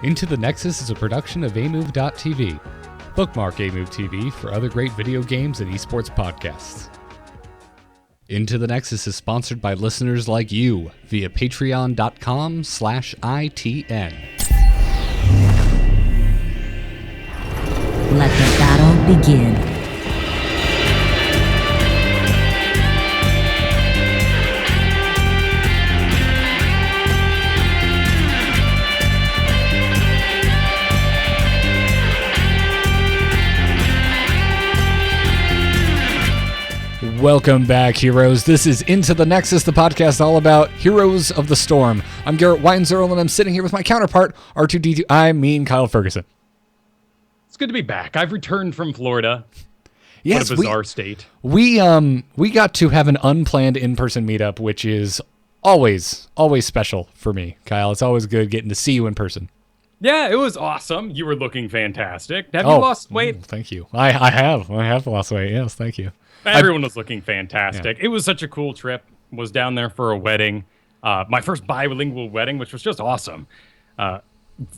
Into the Nexus is a production of amove.tv. Bookmark amove TV for other great video games and esports podcasts. Into the Nexus is sponsored by listeners like you via patreon.com/ITN. Let the battle begin. Welcome back, heroes. This is Into the Nexus, the podcast all about Heroes of the Storm. I'm Garrett Weinzierl, and I'm sitting here with my counterpart, R2D2. Kyle Ferguson. It's good to be back. I've returned from Florida. Yes, what a bizarre state. We got to have an unplanned in-person meetup, which is always special for me, Kyle. It's always good getting to see you in person. Yeah, it was awesome. You were looking fantastic. Have you lost weight? Thank you. I have lost weight. Yes, thank you. Everyone was looking fantastic. Yeah. It was such a cool trip. Was down there for a wedding. My first bilingual wedding, which was just awesome.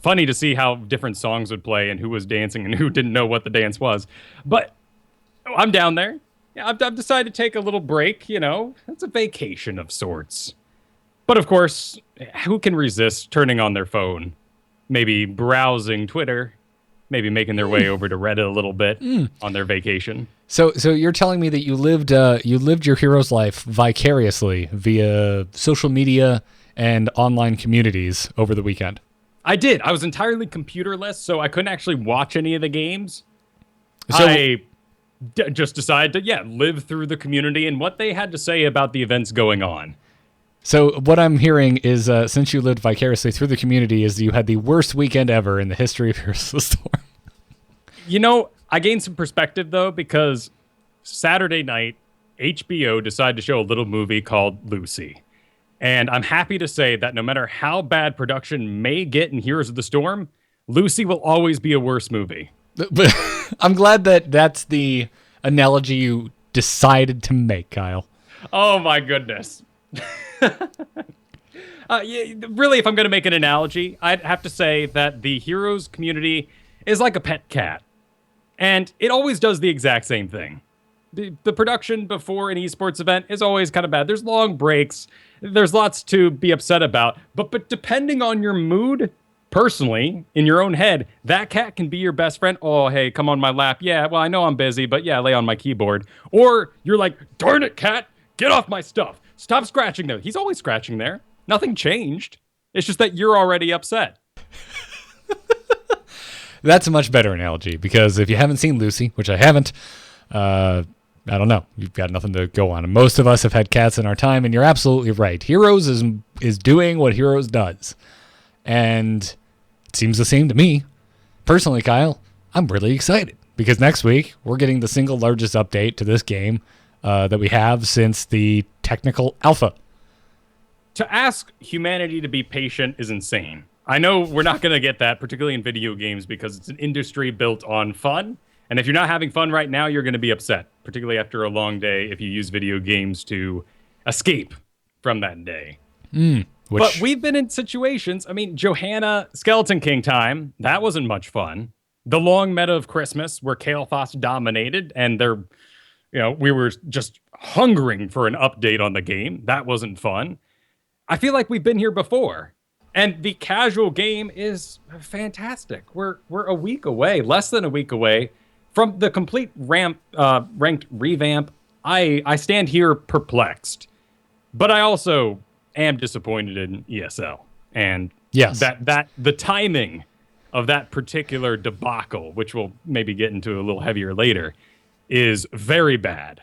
Funny to see how different songs would play and who was dancing and who didn't know what the dance was. But I'm down there. Yeah, I've decided to take a little break, you know. It's a vacation of sorts. But of course, who can resist turning on their phone? Maybe browsing Twitter. Maybe making their way over to Reddit a little bit on their vacation. So you're telling me that you lived your hero's life vicariously via social media and online communities over the weekend? I did. I was entirely computerless, so I couldn't actually watch any of the games. So I just decided to, live through the community and what they had to say about the events going on. So what I'm hearing is, since you lived vicariously through the community, is you had the worst weekend ever in the history of Heroes of the Storm. You know, I gained some perspective, though, because Saturday night, HBO decided to show a little movie called Lucy. And I'm happy to say that no matter how bad production may get in Heroes of the Storm, Lucy will always be a worse movie. But I'm glad that that's the analogy you decided to make, Kyle. Oh, my goodness. Really, if I'm going to make an analogy, I'd have to say that the Heroes community is like a pet cat. And it always does the exact same thing. The production before an esports event is always kind of bad. There's long breaks. There's lots to be upset about. But depending on your mood, personally, in your own head, that cat can be your best friend. Oh, hey, come on my lap. Yeah, well, I know I'm busy, but yeah, lay on my keyboard. Or you're like, darn it, cat, get off my stuff. Stop scratching there. He's always scratching there. Nothing changed. It's just that you're already upset. That's a much better analogy, because if you haven't seen Lucy, which I haven't, I don't know. You've got nothing to go on. And most of us have had cats in our time, and you're absolutely right. Heroes is doing what Heroes does. And it seems the same to me. Personally, Kyle, I'm really excited, because next week we're getting the single largest update to this game that we have since the technical alpha. To ask humanity to be patient is insane. I know we're not going to get that, particularly in video games, because it's an industry built on fun. And if you're not having fun right now, you're going to be upset, particularly after a long day if you use video games to escape from that day. But we've been in situations, I mean, Johanna, Skeleton King time, that wasn't much fun. The long meta of Christmas, where Kael'thas dominated, and we were just hungering for an update on the game. That wasn't fun. I feel like we've been here before. And the casual game is fantastic. We're a week away, less than a week away, from the complete ranked revamp. I stand here perplexed. But I also am disappointed in ESL. And yes, that the timing of that particular debacle, which we'll maybe get into a little heavier later, is very bad.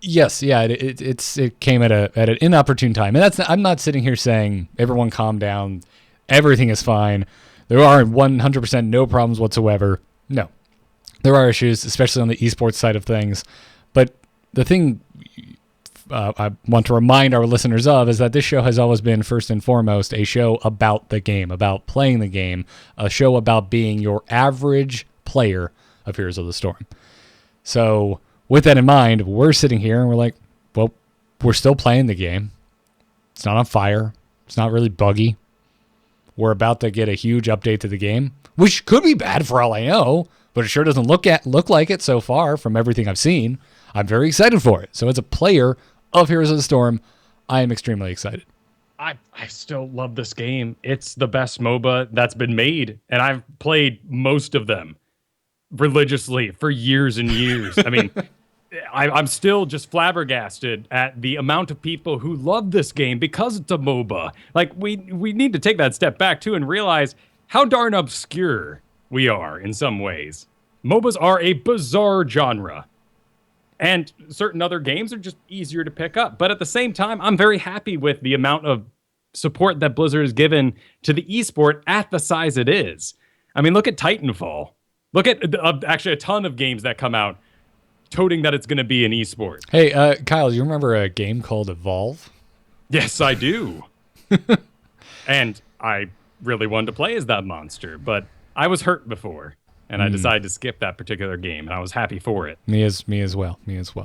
Yes, yeah, it came at an inopportune time, and I'm not sitting here saying everyone calm down, everything is fine. There are 100% no problems whatsoever. No, there are issues, especially on the esports side of things. But the thing I want to remind our listeners of is that this show has always been first and foremost a show about the game, about playing the game, a show about being your average player of Heroes of the Storm. So with that in mind, we're sitting here and we're like, well, we're still playing the game. It's not on fire. It's not really buggy. we're about to get a huge update to the game, which could be bad for all I know, but it sure doesn't look like it so far from everything I've seen. I'm very excited for it. So as a player of Heroes of the Storm, I am extremely excited. I still love this game. It's the best MOBA that's been made, and I've played most of them religiously for years and years. I mean, I'm still just flabbergasted at the amount of people who love this game because it's a MOBA. Like, we need to take that step back, too, and realize how darn obscure we are in some ways. MOBAs are a bizarre genre. And certain other games are just easier to pick up. But at the same time, I'm very happy with the amount of support that Blizzard has given to the esport at the size it is. I mean, look at Titanfall. Look at actually a ton of games that come out toting that it's going to be an esport. Hey, Kyle, do you remember a game called Evolve? Yes, I do. And I really wanted to play as that monster, but I was hurt before. And I decided to skip that particular game, and I was happy for it. Me as well.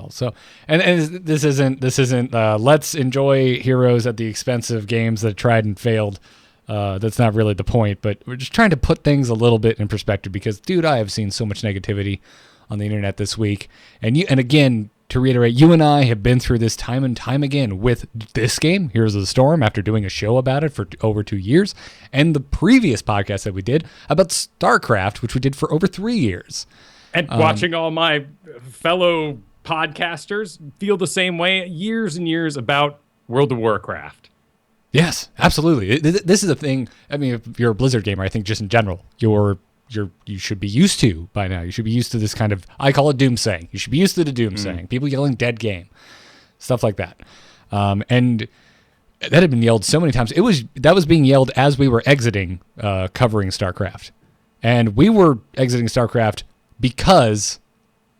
So, and this isn't. Let's enjoy Heroes at the expense of games that tried and failed. That's not really the point, but we're just trying to put things a little bit in perspective because, dude, I have seen so much negativity on the internet this week, and again, to reiterate, you and I have been through this time and time again with this game, Heroes of the Storm, after doing a show about it for over 2 years, and the previous podcast that we did about StarCraft, which we did for over 3 years. And watching all my fellow podcasters feel the same way years and years about World of Warcraft. Yes, absolutely. This is a thing. I mean, if you're a Blizzard gamer, I think just in general, you should be used to by now. You should be used to this kind of, I call it doomsaying. You should be used to the doomsaying. People yelling dead game, stuff like that. And that had been yelled so many times. That was being yelled as we were exiting covering StarCraft. And we were exiting StarCraft because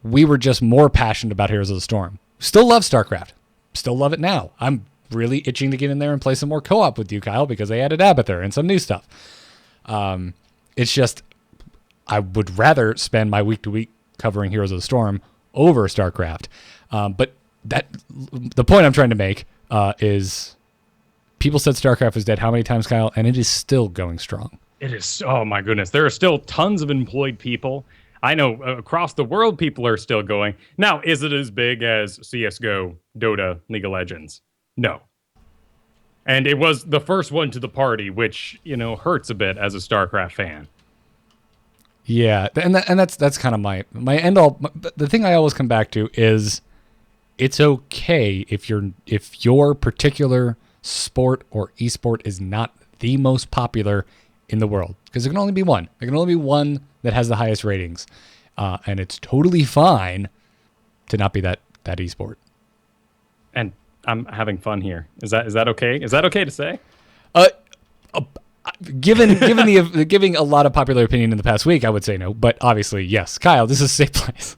we were just more passionate about Heroes of the Storm. Still love StarCraft. Still love it now. I'm really itching to get in there and play some more co-op with you, Kyle, because they added Abathur and some new stuff. It's just, I would rather spend my week to week covering Heroes of the Storm over StarCraft. But the point I'm trying to make is people said StarCraft was dead how many times, Kyle? And it is still going strong. It is. Oh, my goodness. There are still tons of employed people. I know across the world people are still going. Now, is it as big as CSGO, Dota, League of Legends? No. And it was the first one to the party, which, hurts a bit as a StarCraft fan. Yeah, and that's kind of my end all. The thing I always come back to is it's okay if your particular sport or esport is not the most popular in the world, because there can only be one. There can only be one that has the highest ratings, and it's totally fine to not be that esport. And I'm having fun here. Is that okay? Is that okay to say? Giving a lot of popular opinion in the past week, I would say no, but obviously yes. Kyle, this is a safe place.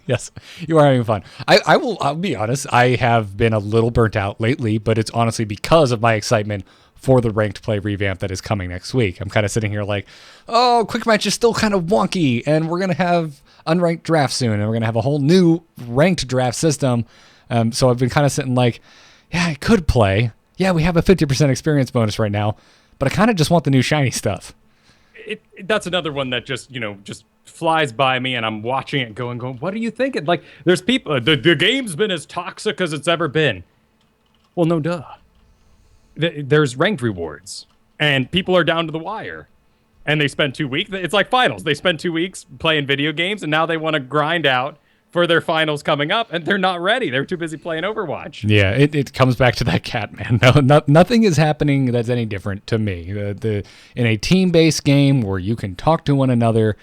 Yes, you are having fun. I'll be honest. I have been a little burnt out lately, but it's honestly because of my excitement for the ranked play revamp that is coming next week. I'm kind of sitting here like, oh, quick match is still kind of wonky, and we're gonna have unranked draft soon, and we're gonna have a whole new ranked draft system. So I've been kind of sitting like, yeah, I could play. Yeah, we have a 50% experience bonus right now, but I kind of just want the new shiny stuff. That's another one that just flies by me, and I'm watching it going, what are you thinking? Like, there's people, the game's been as toxic as it's ever been. Well, no duh. There's ranked rewards, and people are down to the wire, and they spend 2 weeks. It's like finals. They spend 2 weeks playing video games, and now they want to grind out for their finals coming up, and they're not ready. They're too busy playing Overwatch. Yeah, it comes back to that cat, man. No, nothing is happening that's any different to me. In a team-based game where you can talk to one another,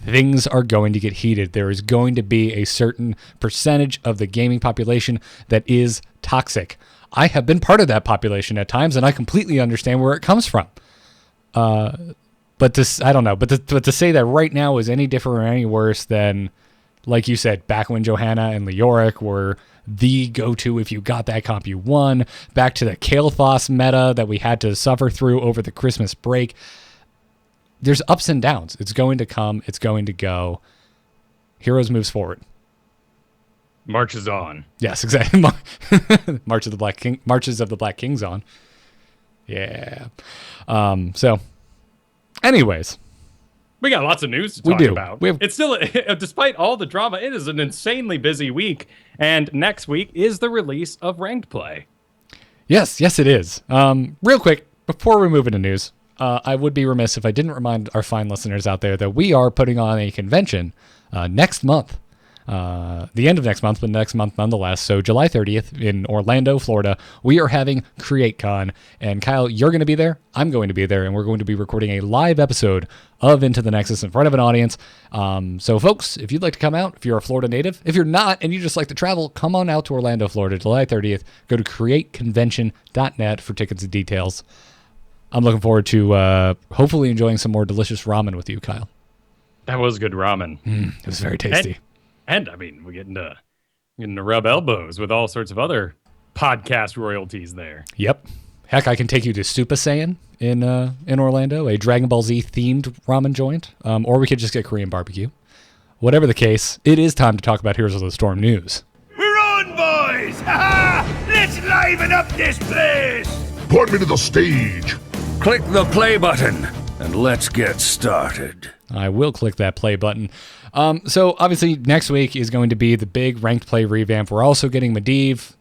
things are going to get heated. There is going to be a certain percentage of the gaming population that is toxic. I have been part of that population at times, and I completely understand where it comes from. But to say that right now is any different or any worse than, like you said, back when Johanna and Leoric were the go-to if you got that comp, you won. Back to the Kael'thas meta that we had to suffer through over the Christmas break. There's ups and downs. It's going to come. It's going to go. Heroes moves forward. Marches on. Yes, exactly. Marches of the Black Kings on. Yeah. So Anyways. We got lots of news to talk about. It's still, despite all the drama, it is an insanely busy week. And next week is the release of Ranked Play. Yes, it is. Real quick, before we move into news, I would be remiss if I didn't remind our fine listeners out there that we are putting on a convention next month. The end of next month, but next month nonetheless. So July 30th in Orlando, Florida, we are having CreateCon. And Kyle, you're going to be there. I'm going to be there. And we're going to be recording a live episode of Into the Nexus in front of an audience. So folks, if you'd like to come out, if you're a Florida native, if you're not and you just like to travel, come on out to Orlando, Florida, July 30th. Go to createconvention.net for tickets and details. I'm looking forward to hopefully enjoying some more delicious ramen with you, Kyle. That was good ramen. It was very tasty. And I mean, we getting to rub elbows with all sorts of other podcast royalties there. Yep. Heck, I can take you to Super Saiyan in Orlando, a Dragon Ball Z themed ramen joint, or we could just get Korean barbecue. Whatever the case, it is time to talk about Heroes of the Storm news. We're on, boys! Ha-ha! Let's liven up this place! Point me to the stage. Click the play button, and let's get started. I will click that play button. So obviously next week is going to be the big ranked play revamp. We're also getting Medivh,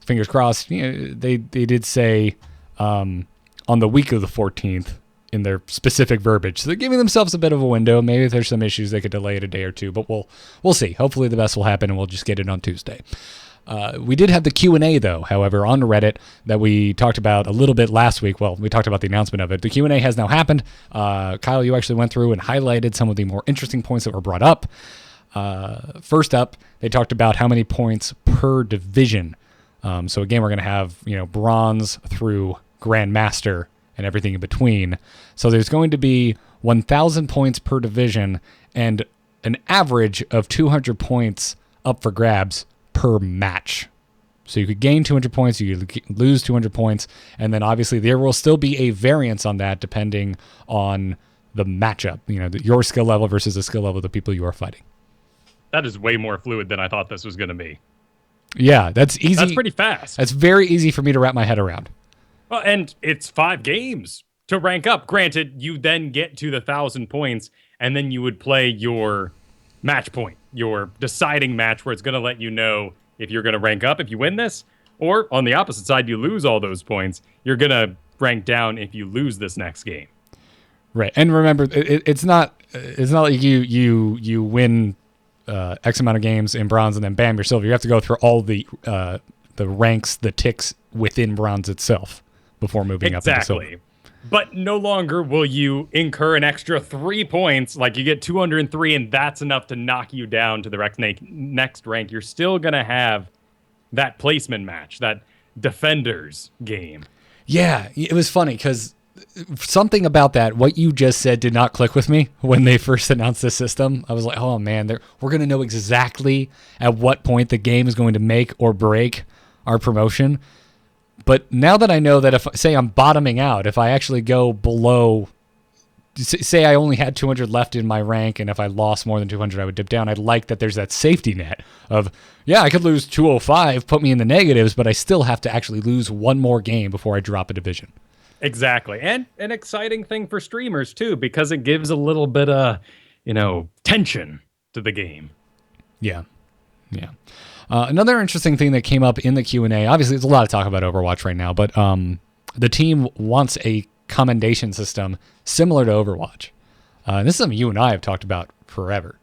fingers crossed. They did say on the week of the 14th in their specific verbiage. So they're giving themselves a bit of a window. Maybe if there's some issues, they could delay it a day or two, but we'll see. Hopefully the best will happen and we'll just get it on Tuesday. We did have the Q&A, though, however, on Reddit that we talked about a little bit last week. Well, we talked about the announcement of it. The Q&A has now happened. Kyle, you actually went through and highlighted some of the more interesting points that were brought up. First up, they talked about how many points per division. So, again, we're going to have, bronze through Grandmaster and everything in between. So there's going to be 1,000 points per division and an average of 200 points up for grabs per match. So you could gain 200 points, you could lose 200 points, and then obviously there will still be a variance on that depending on the matchup, your skill level versus the skill level of the people you are fighting. That is way more fluid than I thought this was going to be. Yeah, that's easy. That's pretty fast. That's very easy for me to wrap my head around. Well, and it's 5 games to rank up. Granted, you then get to the 1,000 points, and then you would play your match point, your deciding match where it's going to let you know if you're going to rank up if you win this, or on the opposite side, you lose all those points, you're going to rank down if you lose this next game. Right. And remember, it's not like you win X amount of games in bronze and then bam, you're silver. You have to go through all the ranks, the ticks within bronze itself before moving up into silver. But no longer will you incur an extra 3 points, like you get 203, and that's enough to knock you down to the next rank. You're still going to have that placement match, that defenders game. Yeah, it was funny because something about that, what you just said, did not click with me when they first announced this system. I was like, oh man, we're going to know exactly at what point the game is going to make or break our promotion. But now that I know that if, say, I'm bottoming out, if I actually go below, say I only had 200 left in my rank, and if I lost more than 200, I would dip down. I'd like that there's that safety net of, yeah, I could lose 205, put me in the negatives, but I still have to actually lose one more game before I drop a division. Exactly. And an exciting thing for streamers, too, because it gives a little bit of, tension to the game. Yeah. Another interesting thing that came up in the Q&A, obviously there's a lot of talk about Overwatch right now, but the team wants a commendation system similar to Overwatch. And this is something you and I have talked about forever,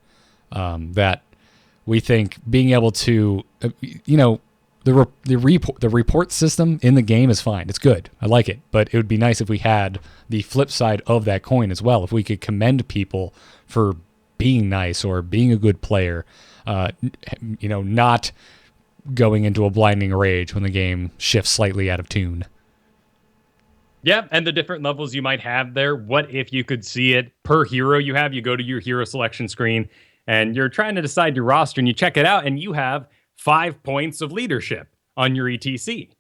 that we think being able to, the report system in the game is fine. It's good. I like it. But it would be nice if we had the flip side of that coin as well. If we could commend people for being nice or being a good player, not going into a blinding rage when the game shifts slightly out of tune. Yeah, and the different levels you might have there. What if you could see it per hero you have? You go to your hero selection screen, and you're trying to decide your roster, and you check it out, and you have 5 points of leadership on your ETC.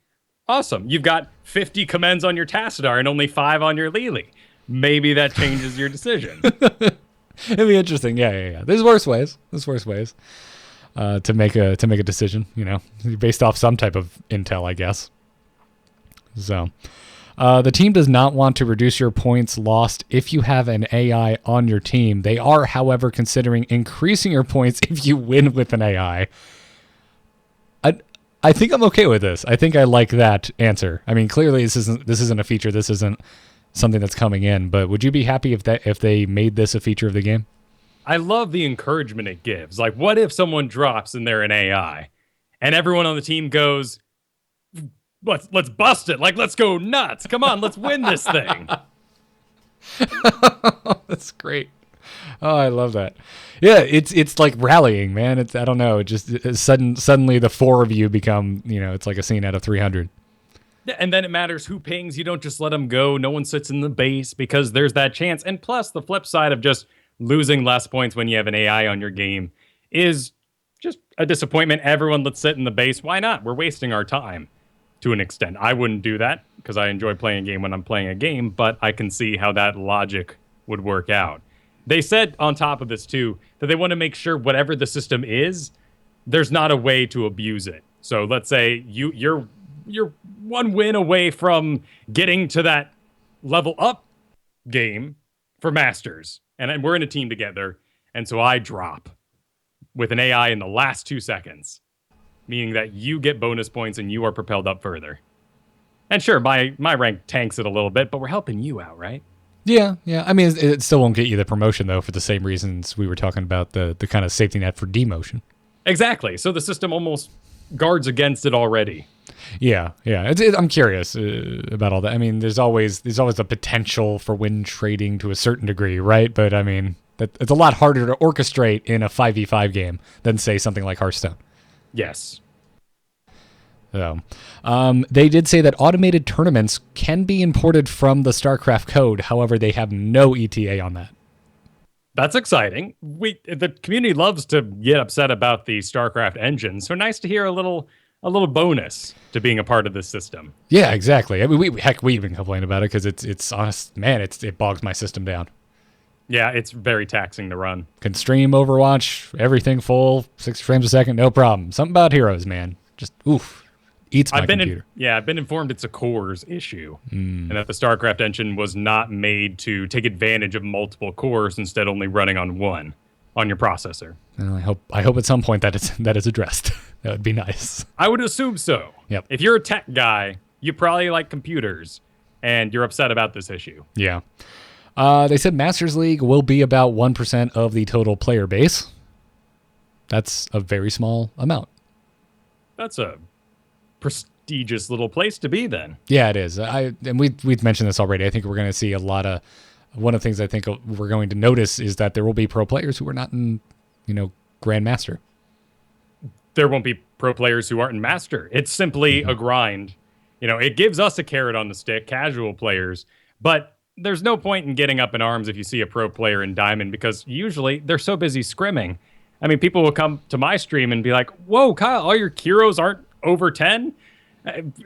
Awesome. You've got 50 commends on your Tassadar and only 5 on your Lily. Maybe that changes your decision. It'd be interesting. Yeah. There's worse ways. To make a decision, based off some type of intel, I guess. So, The team does not want to reduce your points lost if you have an AI on your team. They are, however, considering increasing your points if you win with an AI. I think I'm okay with this. I think I like that answer. I mean, clearly this isn't a feature. This isn't something that's coming in. But would you be happy if they made this a feature of the game? I love the encouragement it gives. Like, what if someone drops and they're an AI, and everyone on the team goes, "Let's bust it! Like, let's go nuts! Come on, let's win this thing!" That's great. Oh, I love that. Yeah, it's like rallying, man. I don't know. Suddenly the four of you become, it's like a scene out of 300. And then it matters who pings. You don't just let them go. No one sits in the base because there's that chance. And plus, the flip side of just losing less points when you have an AI on your game is just a disappointment. Everyone, let's sit in the base. Why not? We're wasting our time to an extent. I wouldn't do that because I enjoy playing a game when I'm playing a game, but I can see how that logic would work out. They said on top of this, too, that they want to make sure whatever the system is, there's not a way to abuse it. So let's say you're one win away from getting to that level up game for Masters. And we're in a team together. And so I drop with an AI in the last 2 seconds, meaning that you get bonus points and you are propelled up further. And sure, my rank tanks it a little bit, but we're helping you out, right? Yeah. I mean, it still won't get you the promotion, though, for the same reasons we were talking about, the kind of safety net for demotion. Exactly. So the system almost guards against it already. Yeah. I'm curious about all that. I mean, there's always the potential for win trading to a certain degree, right? But I mean, it's a lot harder to orchestrate in a 5v5 game than, say, something like Hearthstone. Yes. So, they did say that automated tournaments can be imported from the StarCraft code. However, they have no ETA on that. That's exciting. The community loves to get upset about the StarCraft engine, so nice to hear a little bonus to being a part of this system. Yeah, exactly. I mean, we even complain about it because it's honest, man. It bogs my system down. Yeah, it's very taxing to run. Can stream Overwatch, everything full, 60 frames a second, no problem. Something about Heroes, man. Just oof. Eats my computer. I've been informed it's a cores issue, and that the StarCraft engine was not made to take advantage of multiple cores, instead only running on one on your processor. Well, I hope at some point that is addressed. That would be nice. I would assume so. Yep. If you're a tech guy, you probably like computers, and you're upset about this issue. Yeah. They said Masters League will be about 1% of the total player base. That's a very small amount. That's a prestigious little place to be then. Yeah, it is. And we've mentioned this already. I think we're going to see a lot of, one of the things I think we're going to notice is that there will be pro players who are not in, Grandmaster. There won't be pro players who aren't in Master. It's simply a grind. It gives us a carrot on the stick, casual players, but there's no point in getting up in arms if you see a pro player in Diamond, because usually they're so busy scrimming. I mean, people will come to my stream and be like, "Whoa, Kyle, all your heroes aren't over 10?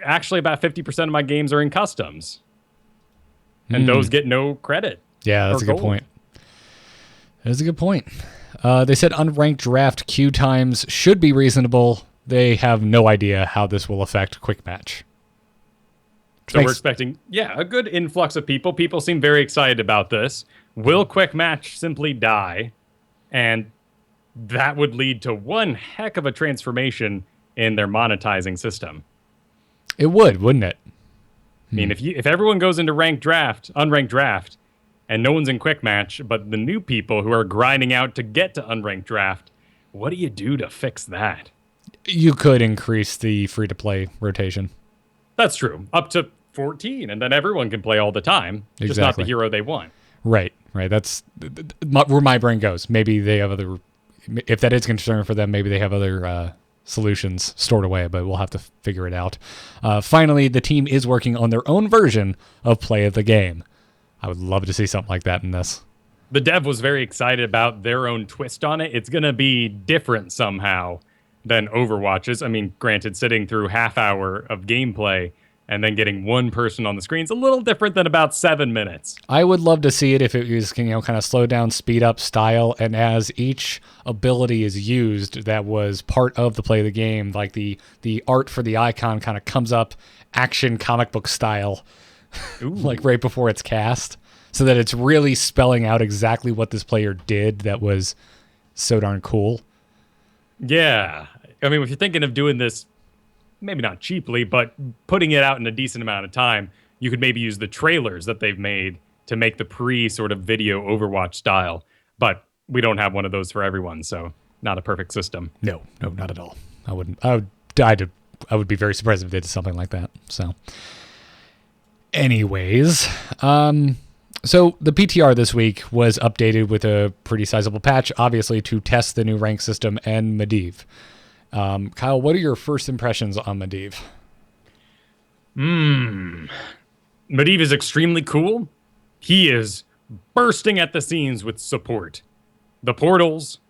Actually, about 50% of my games are in customs." And those get no credit. Yeah, that's a good point. That's a good point. They said unranked draft queue times should be reasonable. They have no idea how this will affect quick match. So we're expecting, a good influx of people. People seem very excited about this. Will quick match simply die? And that would lead to one heck of a transformation in their monetizing system. It would, wouldn't it? I mean, if everyone goes into unranked draft, and no one's in quick match, but the new people who are grinding out to get to unranked draft, what do you do to fix that? You could increase the free-to-play rotation. That's true. Up to 14, and then everyone can play all the time. Exactly. Just not the hero they want. Right. That's where my brain goes. Maybe they have other... If that is a concern for them, maybe they have other solutions stored away, but we'll have to figure it out. Finally, the team is working on their own version of Play of the Game. I would love to see something like that in this. The dev was very excited about their own twist on it. It's going to be different somehow than Overwatch's. I mean, granted, sitting through half hour of gameplay and then getting one person on the screen is a little different than about 7 minutes. I would love to see it if it was, kind of slow down, speed up style, and as each ability is used that was part of the Play of the Game, like the art for the icon kind of comes up action comic book style. like right before it's cast, so that it's really spelling out exactly what this player did that was so darn cool. Yeah. I mean, if you're thinking of doing this, maybe not cheaply, but putting it out in a decent amount of time, you could maybe use the trailers that they've made to make the pre-sort of video Overwatch style. But we don't have one of those for everyone, so not a perfect system. No, not at all. I would be very surprised if they did something like that. So, anyways, so the PTR this week was updated with a pretty sizable patch, obviously to test the new rank system and Medivh. Kyle, what are your first impressions on Medivh? Medivh is extremely cool. He is bursting at the seams with support. The portals,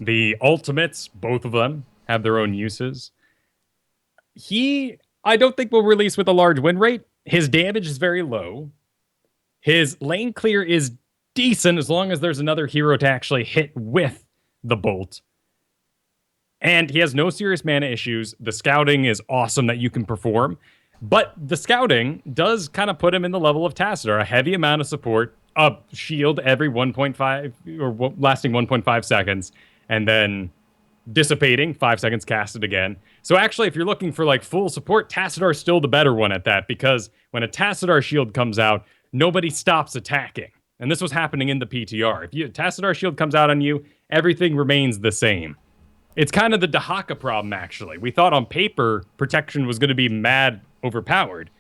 the ultimates, both of them have their own uses. I don't think will release with a large win rate. His damage is very low. His lane clear is decent as long as there's another hero to actually hit with the bolt. And he has no serious mana issues. The scouting is awesome that you can perform. But the scouting does kind of put him in the level of Tassadar, a heavy amount of support, a shield every 1.5 or lasting 1.5 seconds, and then dissipating 5 seconds casted again. So actually, if you're looking for like full support, Tassadar is still the better one at that, because when a Tassadar shield comes out, nobody stops attacking. And this was happening in the PTR. If Tassadar shield comes out on you, everything remains the same. It's kind of the Dahaka problem, actually. We thought on paper protection was going to be mad overpowered.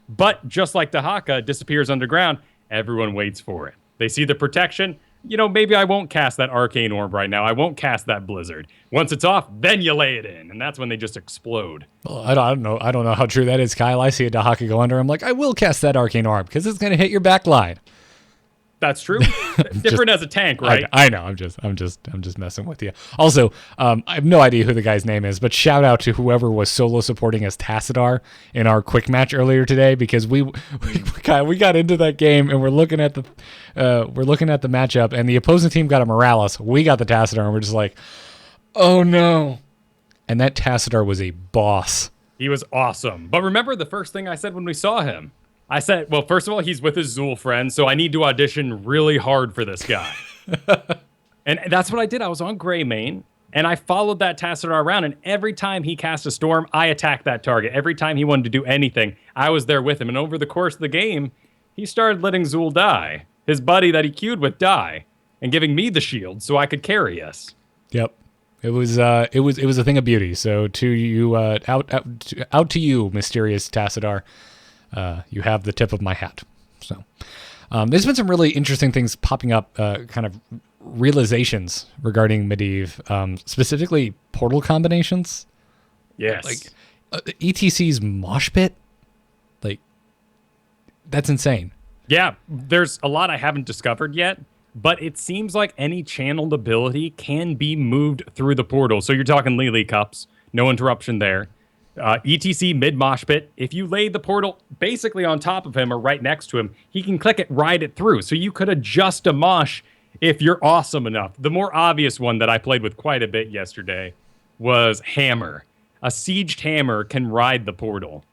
But just like Dahaka disappears underground, everyone waits for it. They see the protection. Maybe I won't cast that Arcane Orb right now. I won't cast that Blizzard. Once it's off, then you lay it in. And that's when they just explode. Well, I don't know. I don't know how true that is, Kyle. I see a Dahaka go under. I'm like, I will cast that Arcane Orb because it's going to hit your back line. That's true. Different as a tank, right? I know. I'm just messing with you. Also, I have no idea who the guy's name is, but shout out to whoever was solo supporting as Tassadar in our quick match earlier today, because we got into that game and we're looking at the matchup, and the opposing team got a Morales. We got the Tassadar, and we're just like, oh no. And that Tassadar was a boss. He was awesome. But remember the first thing I said when we saw him? I said, well, first of all, he's with his Zool friend, so I need to audition really hard for this guy. And that's what I did. I was on Grey Main, and I followed that Tassadar around, and every time he cast a storm, I attacked that target. Every time he wanted to do anything, I was there with him. And over the course of the game, he started letting Zool die. His buddy that he queued with die, and giving me the shield so I could carry us. Yep. It was a thing of beauty. So to you, out to you, mysterious Tassadar. You have the tip of my hat. So there's been some really interesting things popping up, kind of realizations regarding Medivh, specifically portal combinations. Yes. Like ETC's mosh pit. Like, that's insane. Yeah, there's a lot I haven't discovered yet, but it seems like any channeled ability can be moved through the portal. So you're talking Lily Cups, no interruption there. ETC mid mosh pit, if you lay the portal basically on top of him or right next to him, he can click it, ride it through. So you could adjust a mosh if you're awesome enough. The more obvious one that I played with quite a bit yesterday was Hammer. A sieged Hammer can ride the portal.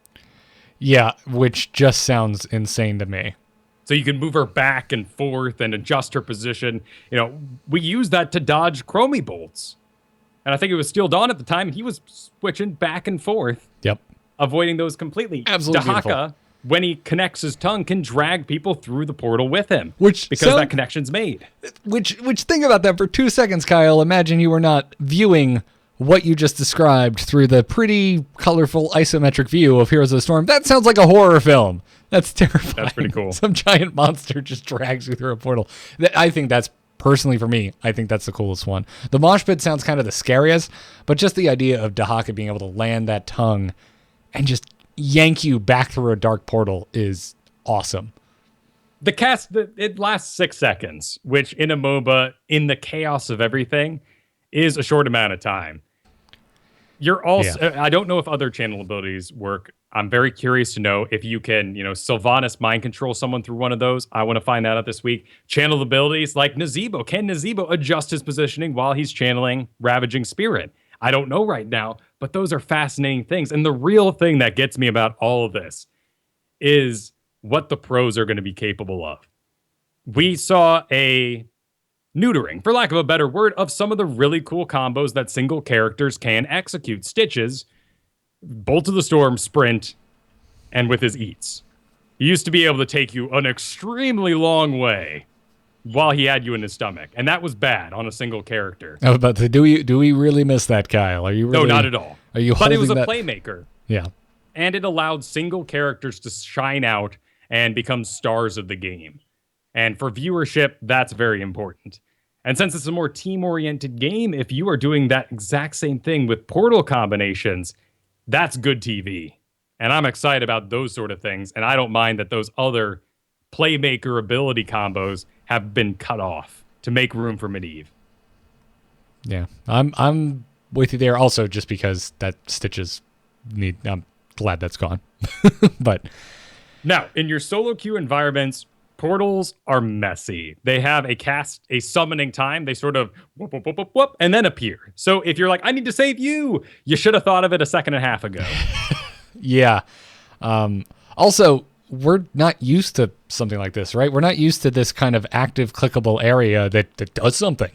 Yeah, which just sounds insane to me. So you can move her back and forth and adjust her position. We use that to dodge Chromie bolts. And I think it was Steel Dawn at the time, and he was switching back and forth. Yep. Avoiding those completely. Absolutely Dahaka, beautiful. When he connects his tongue, can drag people through the portal with him. Because that connection's made. Which think about that for 2 seconds, Kyle. Imagine you were not viewing what you just described through the pretty colorful isometric view of Heroes of the Storm. That sounds like a horror film. That's terrifying. That's pretty cool. Some giant monster just drags you through a portal. I think that's, personally for me, I think that's the coolest one. The mosh pit sounds kind of the scariest, but just the idea of Dahaka being able to land that tongue and just yank you back through a dark portal is awesome. The cast, it lasts 6 seconds, which in a MOBA, in the chaos of everything, is a short amount of time. You're also, yeah. I don't know if other channel abilities work. I'm very curious to know if you can, Sylvanas mind control someone through one of those. I want to find that out this week. Channel abilities like Nazebo. Can Nazebo adjust his positioning while he's channeling Ravaging Spirit? I don't know right now, but those are fascinating things. And the real thing that gets me about all of this is what the pros are going to be capable of. We saw a neutering, for lack of a better word, of some of the really cool combos that single characters can execute. Stitches, Bolt of the Storm, Sprint, and with his eats. He used to be able to take you an extremely long way while he had you in his stomach, and that was bad on a single character. I was about to, do we really miss that, Kyle? Are you really, no, not at all. Are you? But it was a that? playmaker. Yeah, and it allowed single characters to shine out and become stars of the game. And for viewership, that's very important. And since it's a more team-oriented game, if you are doing that exact same thing with portal combinations, that's good TV. And I'm excited about those sort of things, and I don't mind that those other playmaker ability combos have been cut off to make room for Medivh. Yeah, I'm with you there also, just because that Stitches need. I'm glad that's gone. But now, in your solo queue environments, portals are messy. They have a summoning time. They sort of whoop, whoop, whoop, whoop, whoop, and then appear. So if you're like, I need to save you should have thought of it a second and a half ago. Yeah. Also, we're not used to something like this, right? We're not used to this kind of active clickable area that does something.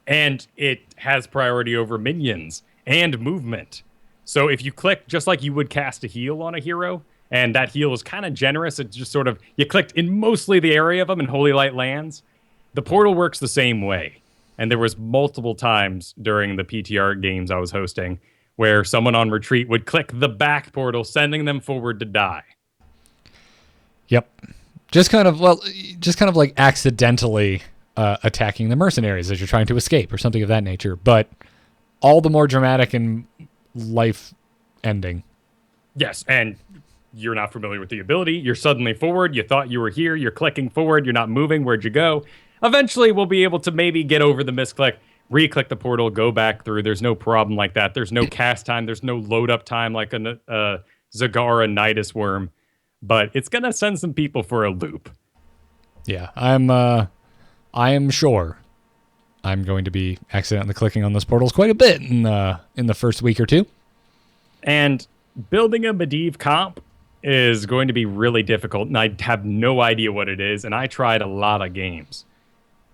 And it has priority over minions and movement. So if you click just like you would cast a heal on a hero, and that heal is kind of generous, it's just sort of, you clicked in mostly the area of them and Holy Light lands, the portal works the same way. And there was multiple times during the PTR games I was hosting where someone on retreat would click the back portal, sending them forward to die. Yep. Just kind of like accidentally attacking the mercenaries as you're trying to escape or something of that nature, but all the more dramatic and life-ending. Yes, and you're not familiar with the ability. You're suddenly forward. You thought you were here. You're clicking forward. You're not moving. Where'd you go? Eventually, we'll be able to maybe get over the misclick, re-click the portal, go back through. There's no problem like that. There's no cast time. There's no load-up time like a Zagara Nidus Worm. But it's going to send some people for a loop. Yeah, I am sure I'm going to be accidentally clicking on those portals quite a bit in the first week or two. And building a Medivh comp is going to be really difficult, and I have no idea what it is, and I tried a lot of games.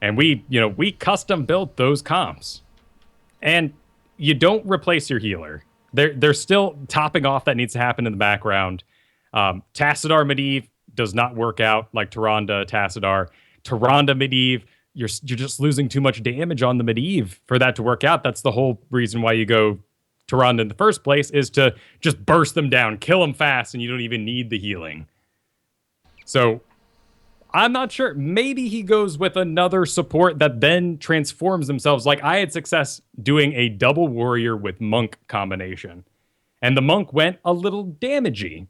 And we custom built those comps. And you don't replace your healer. There's still topping off that needs to happen in the background. Tassadar Medivh does not work out like Tyrande Tassadar. Tyrande Medivh, you're just losing too much damage on the Medivh for that to work out. That's the whole reason why you go Tyrande in the first place, is to just burst them down, kill them fast, and you don't even need the healing. So I'm not sure. Maybe he goes with another support that then transforms themselves. Like I had success doing a double warrior with monk combination, and the monk went a little damagey,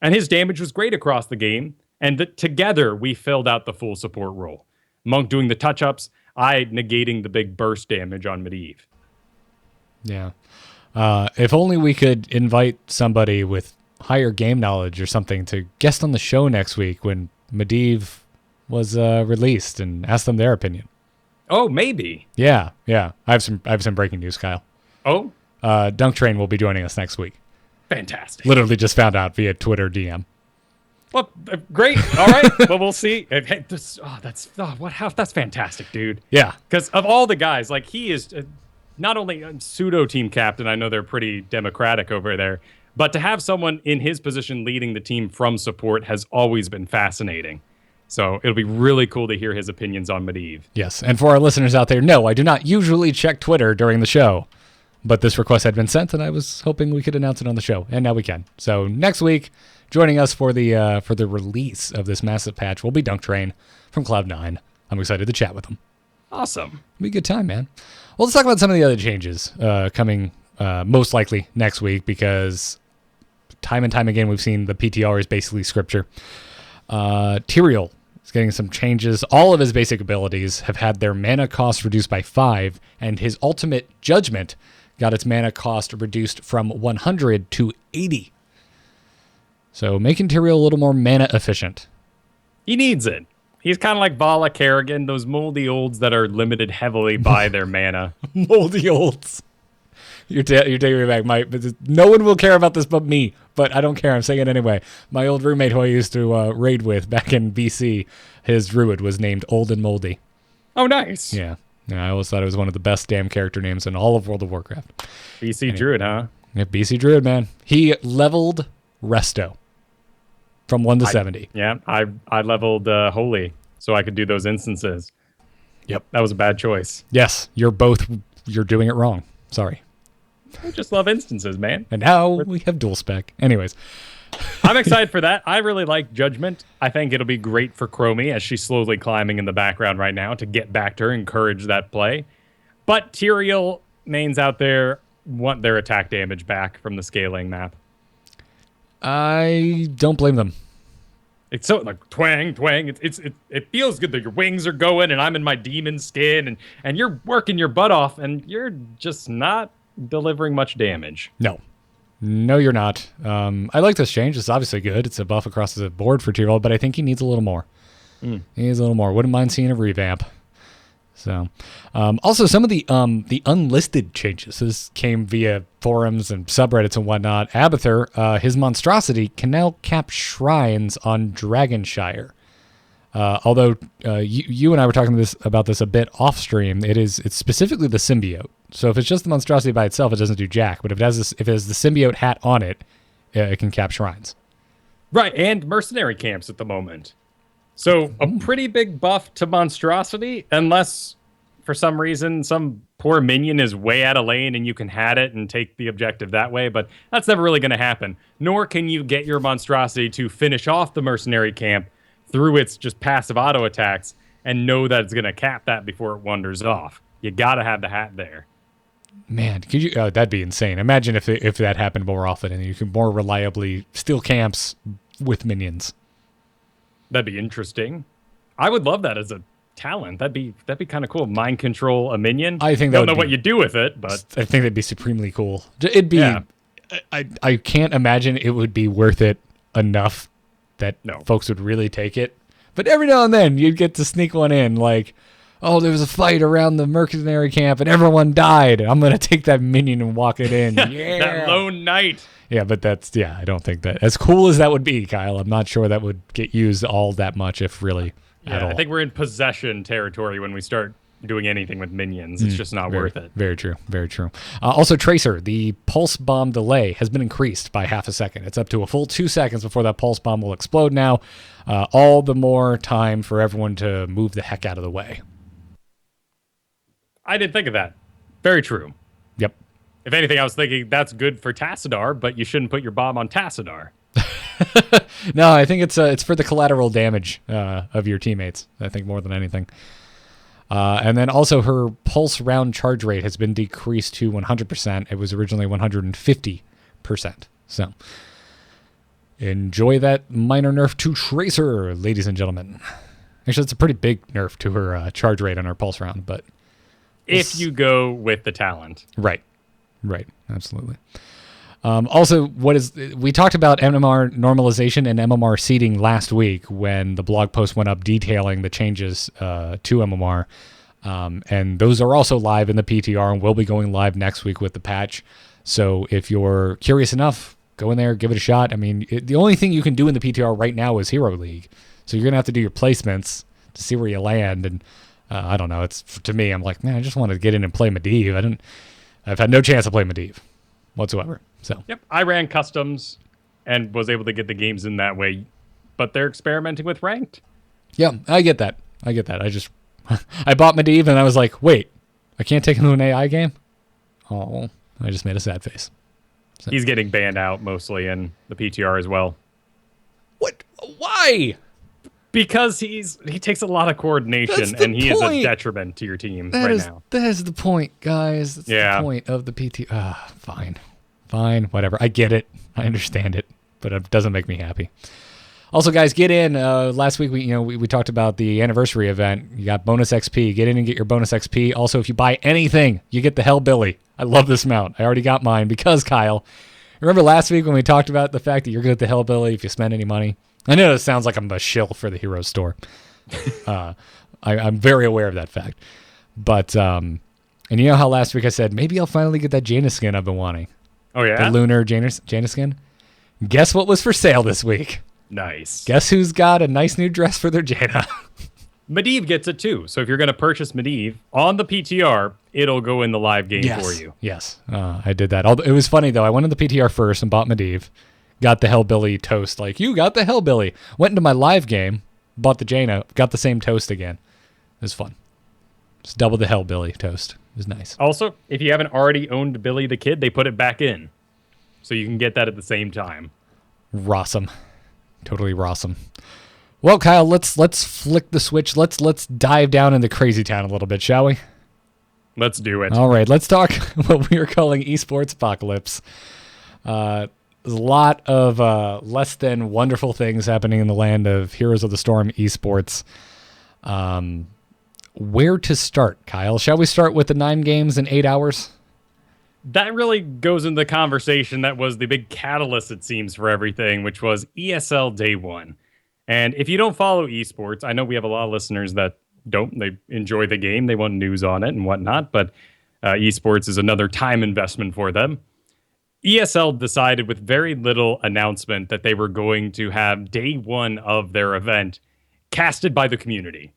and his damage was great across the game. And together we filled out the full support role. Monk doing the touch-ups, I negating the big burst damage on Medivh. Yeah. If only we could invite somebody with higher game knowledge or something to guest on the show next week when Medivh was released and ask them their opinion. Oh, maybe. Yeah. I have some breaking news, Kyle. Oh? Dunk Train will be joining us next week. Fantastic. Literally just found out via Twitter DM. Well, great. All right. Well, we'll see. That's fantastic, dude. Yeah. Because of all the guys, like he is not only a pseudo team captain. I know they're pretty democratic over there, but to have someone in his position leading the team from support has always been fascinating. So it'll be really cool to hear his opinions on Medivh. Yes. And for our listeners out there, no, I do not usually check Twitter during the show, but this request had been sent and I was hoping we could announce it on the show, and now we can. So next week, joining us for the release of this massive patch will be Dunk Train from Cloud9. I'm excited to chat with them. Awesome. It'll be a good time, man. Well, let's talk about some of the other changes coming most likely next week, because time and time again we've seen the PTR is basically scripture. Tyrael is getting some changes. All of his basic abilities have had their mana cost reduced by 5, and his ultimate judgment got its mana cost reduced from 100 to 80. So making Tyrael a little more mana efficient. He needs it. He's kind of like Vala Kerrigan, those moldy olds that are limited heavily by their mana. Moldy olds. You're taking me back, Mike. No one will care about this but me. but I don't care. I'm saying it anyway. My old roommate who I used to raid with back in BC, his druid was named Old and Moldy. Oh, nice. Yeah. I always thought it was one of the best damn character names in all of World of Warcraft. BC Druid, huh? Yeah, BC Druid, man. He leveled Resto from 1 to 70. Yeah, I leveled Holy so I could do those instances. Yep. That was a bad choice. Yes, you're doing it wrong. Sorry. I just love instances, man. And now we have dual spec. Anyways. I'm excited for that. I really like Judgment. I think it'll be great for Chromie as she's slowly climbing in the background right now to get back to her, encourage that play. But Tyrael mains out there want their attack damage back from the scaling map. I don't blame them. It's so like twang, twang. It feels good that your wings are going and I'm in my demon skin and you're working your butt off and you're just not delivering much damage. No, you're not. I like this change. It's obviously good. It's a buff across the board for Tyrael, but I think he needs a little more. He needs a little more. Wouldn't mind seeing a revamp. So, also some of the unlisted changes. This came via forums and subreddits and whatnot. Abathur, his monstrosity can now cap shrines on Dragonshire. Although you and I were talking about this a bit off stream, it's specifically the symbiote. So if it's just the monstrosity by itself, it doesn't do jack. But if it has the symbiote hat on it, it can cap shrines. Right, and mercenary camps at the moment. So a pretty big buff to monstrosity, unless for some reason some poor minion is way out of lane and you can hat it and take the objective that way. But that's never really going to happen. Nor can you get your monstrosity to finish off the mercenary camp through its just passive auto attacks and know that it's going to cap that before it wanders off. You got to have the hat there. Man, could you? That'd be insane. Imagine if that happened more often and you could more reliably steal camps with minions. That'd be interesting. I would love that as a talent. That'd be kind of cool. Mind control a minion. I think don't know what you do with it, but I think that'd be supremely cool. It'd be. Yeah. I can't imagine it would be worth it enough that folks would really take it. But every now and then you'd get to sneak one in, like, oh, there was a fight around the mercenary camp and everyone died. I'm going to take that minion and walk it in. Yeah. That lone knight. Yeah, but I don't think that, as cool as that would be, Kyle, I'm not sure that would get used all that much, if really at all. I think we're in possession territory when we start doing anything with minions. It's just not worth it. Very true. Very true. Also, Tracer, the pulse bomb delay has been increased by half a second. It's up to a full 2 seconds before that pulse bomb will explode now. All the more time for everyone to move the heck out of the way. I didn't think of that. Very true. Yep. If anything, I was thinking that's good for Tassadar, but you shouldn't put your bomb on Tassadar. No, I think it's for the collateral damage of your teammates, I think, more than anything. And then also her pulse round charge rate has been decreased to 100%. It was originally 150%. So enjoy that minor nerf to Tracer, ladies and gentlemen. Actually, it's a pretty big nerf to her charge rate on her pulse round, but if you go with the talent. Right, absolutely. Also, we talked about MMR normalization and MMR seeding last week when the blog post went up detailing the changes to MMR. And those are also live in the PTR and will be going live next week with the patch. So if you're curious enough, go in there, give it a shot. I mean, the only thing you can do in the PTR right now is Hero League. So you're going to have to do your placements to see where you land. And I don't know. To me, I'm like, man, I just want to get in and play Medivh. I've had no chance to play Medivh whatsoever. So yep, I ran customs and was able to get the games in that way, but they're experimenting with ranked. Yeah, I get that. I just I bought Medivh and I was like, wait, I can't take him to an AI game? Oh, I just made a sad face. So. He's getting banned out mostly in the PTR as well. What? Why? Because he takes a lot of coordination and he is a detriment to your team now. That is the point, guys. That's the point of the PT. Fine, whatever. I get it. I understand it, but it doesn't make me happy. Also, guys, get in. Last week we talked about the anniversary event. You got bonus XP. Get in and get your bonus XP. Also, if you buy anything, you get the Hellbilly. I love this mount. I already got mine because Kyle. Remember last week when we talked about the fact that you're good at the Hellbilly if you spend any money? I know it sounds like I'm a shill for the Hero Store. I'm very aware of that fact. But, and you know how last week I said, maybe I'll finally get that Jaina skin I've been wanting. Oh, yeah? The lunar Jaina skin. Guess what was for sale this week? Nice. Guess who's got a nice new dress for their Jaina? Medivh gets it too. So if you're going to purchase Medivh on the PTR, it'll go in the live game for you. Yes, I did that. Although it was funny though. I went to the PTR first and bought Medivh, got the Hellbilly toast. Like, you got the Hellbilly. Went into my live game, bought the Jaina, got the same toast again. It was fun. Just double the Hellbilly toast. It was nice. Also, if you haven't already owned Billy the Kid, they put it back in, so you can get that at the same time. Rawsome. Totally rawsome. Well, Kyle, let's flick the switch. Let's dive down into Crazy Town a little bit, shall we? Let's do it. All right, let's talk what we are calling eSports-pocalypse. There's a lot of less than wonderful things happening in the land of Heroes of the Storm esports. Where to start, Kyle? Shall we start with the 9 games in 8 hours? That really goes into the conversation that was the big catalyst, it seems, for everything, which was ESL Day 1. And if you don't follow esports, I know we have a lot of listeners that don't. They enjoy the game. They want news on it and whatnot. But esports is another time investment for them. ESL decided with very little announcement that they were going to have Day 1 of their event casted by the community.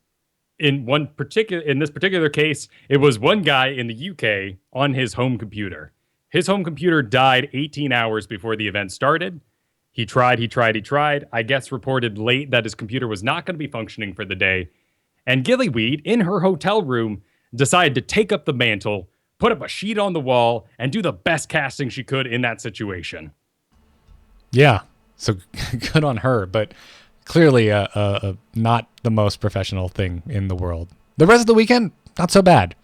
In this particular case, it was one guy in the UK on his home computer. His home computer died 18 hours before the event started. He tried. I guess reported late that his computer was not going to be functioning for the day. And Gillyweed, in her hotel room, decided to take up the mantle, put up a sheet on the wall, and do the best casting she could in that situation. Yeah, so good on her, but clearly not the most professional thing in the world. The rest of the weekend, not so bad.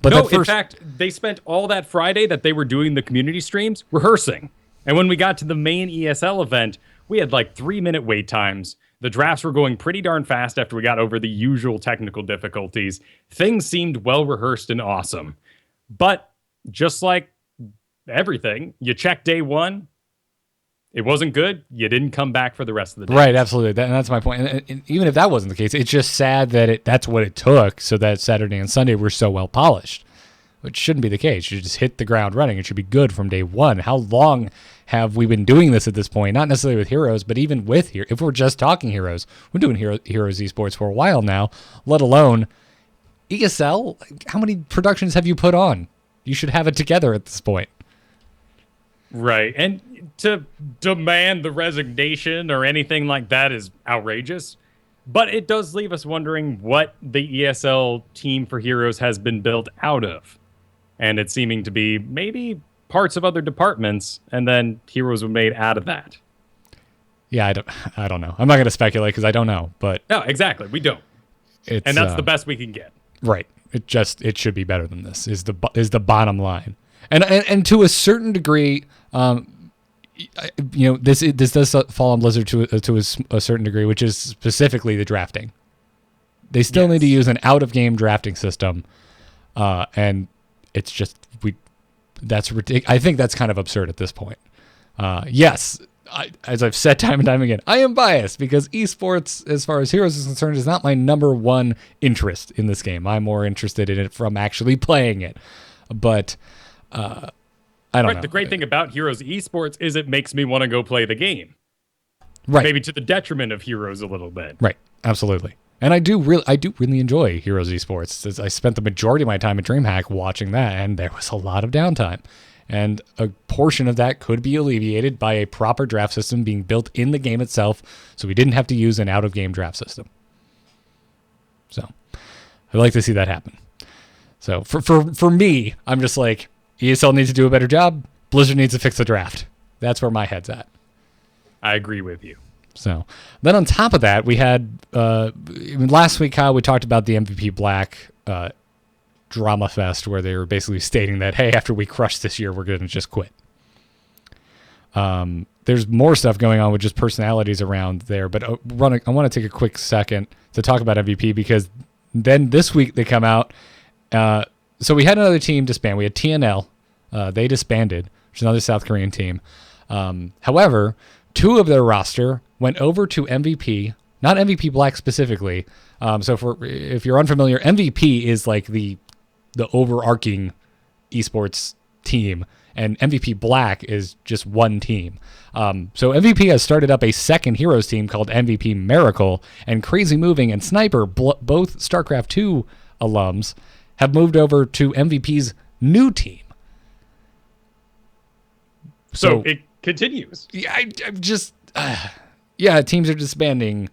But no, in fact, they spent all that Friday that they were doing the community streams rehearsing. And when we got to the main ESL event, we had like 3-minute wait times. The drafts were going pretty darn fast after we got over the usual technical difficulties. Things seemed well rehearsed and awesome. But just like everything, you check Day 1, it wasn't good, you didn't come back for the rest of the day. Right, absolutely. That's my point. And even if that wasn't the case, it's just sad that that's what it took so that Saturday and Sunday were so well polished. Which shouldn't be the case. You just hit the ground running. It should be good from day 1. How long have we been doing this at this point? Not necessarily with Heroes, but even with here. If we're just talking Heroes, we're doing Heroes esports for a while now, let alone ESL. How many productions have you put on? You should have it together at this point. Right. And to demand the resignation or anything like that is outrageous. But it does leave us wondering what the ESL team for Heroes has been built out of. And it's seeming to be maybe parts of other departments, and then Heroes were made out of that. Yeah, I don't know. I'm not going to speculate because I don't know. But no, exactly, we don't. And that's the best we can get. Right. It should be better than this. Is the bottom line. And to a certain degree, this does fall on Blizzard to a certain degree, which is specifically the drafting. They still need to use an out-of-game drafting system, and it's just that's ridiculous. I think that's kind of absurd at this point. Yes, as I've said time and time again, I am biased because esports, as far as Heroes is concerned, is not my number one interest in this game. I'm more interested in it from actually playing it, but I don't know. The great thing about Heroes esports is it makes me want to go play the game. Right. Maybe to the detriment of Heroes a little bit. Right. Absolutely. And I do really enjoy Heroes esports. I spent the majority of my time at DreamHack watching that, and there was a lot of downtime. And a portion of that could be alleviated by a proper draft system being built in the game itself, so we didn't have to use an out-of-game draft system. So I'd like to see that happen. So for me, I'm just like, ESL needs to do a better job. Blizzard needs to fix the draft. That's where my head's at. I agree with you. So then on top of that, we had last week, Kyle, we talked about the MVP Black drama fest where they were basically stating that, hey, after we crush this year, we're going to just quit. There's more stuff going on with just personalities around there, but I want to take a quick second to talk about MVP because then this week they come out. So we had another team disband. We had TNL. They disbanded, which is another South Korean team. However, 2 of their roster went over to MVP, not MVP Black specifically. So if you're unfamiliar, MVP is like the overarching esports team. and MVP Black is just one team. So MVP has started up a second Heroes team called MVP Miracle, and Crazy Moving and Sniper, both StarCraft 2 alums, have moved over to MVP's new team. So it continues. Yeah, I'm just teams are disbanding,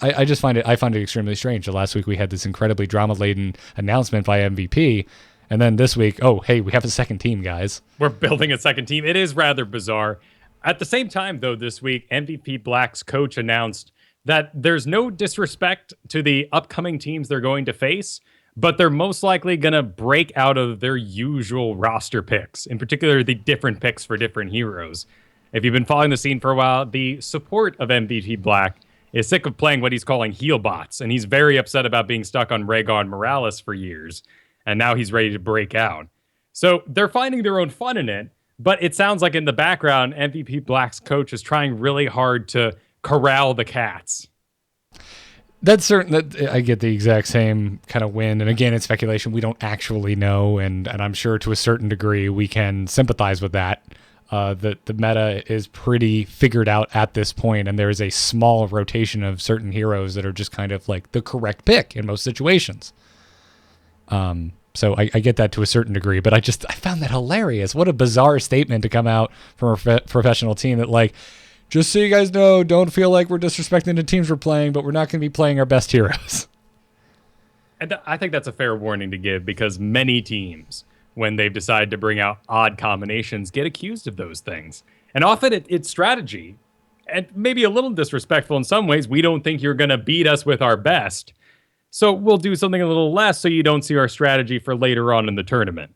I just find it extremely strange. So last week we had this incredibly drama-laden announcement by MVP, and then this week, oh hey, we have a second team, guys. We're building a second team. It is rather bizarre. At the same time, though, this week MVP Black's coach announced that there's no disrespect to the upcoming teams they're going to face, but they're most likely going to break out of their usual roster picks, in particular the different picks for different heroes. If you've been following the scene for a while, the support of MVP Black is sick of playing what he's calling heel bots, and he's very upset about being stuck on Rhaegar Morales for years, and now he's ready to break out. So they're finding their own fun in it, but it sounds like in the background, MVP Black's coach is trying really hard to corral the cats. That's certain that I get the exact same kind of win. And again, it's speculation. We don't actually know. And I'm sure to a certain degree we can sympathize with that. The meta is pretty figured out at this point, and there is a small rotation of certain heroes that are just kind of like the correct pick in most situations. So I get that to a certain degree, but I found that hilarious. What a bizarre statement to come out from a professional team that, like, just so you guys know, don't feel like we're disrespecting the teams we're playing, but we're not going to be playing our best heroes. And I think that's a fair warning to give, because many teams, when they've decided to bring out odd combinations, get accused of those things. And often it's strategy, and maybe a little disrespectful in some ways. We don't think you're going to beat us with our best, so we'll do something a little less so you don't see our strategy for later on in the tournament.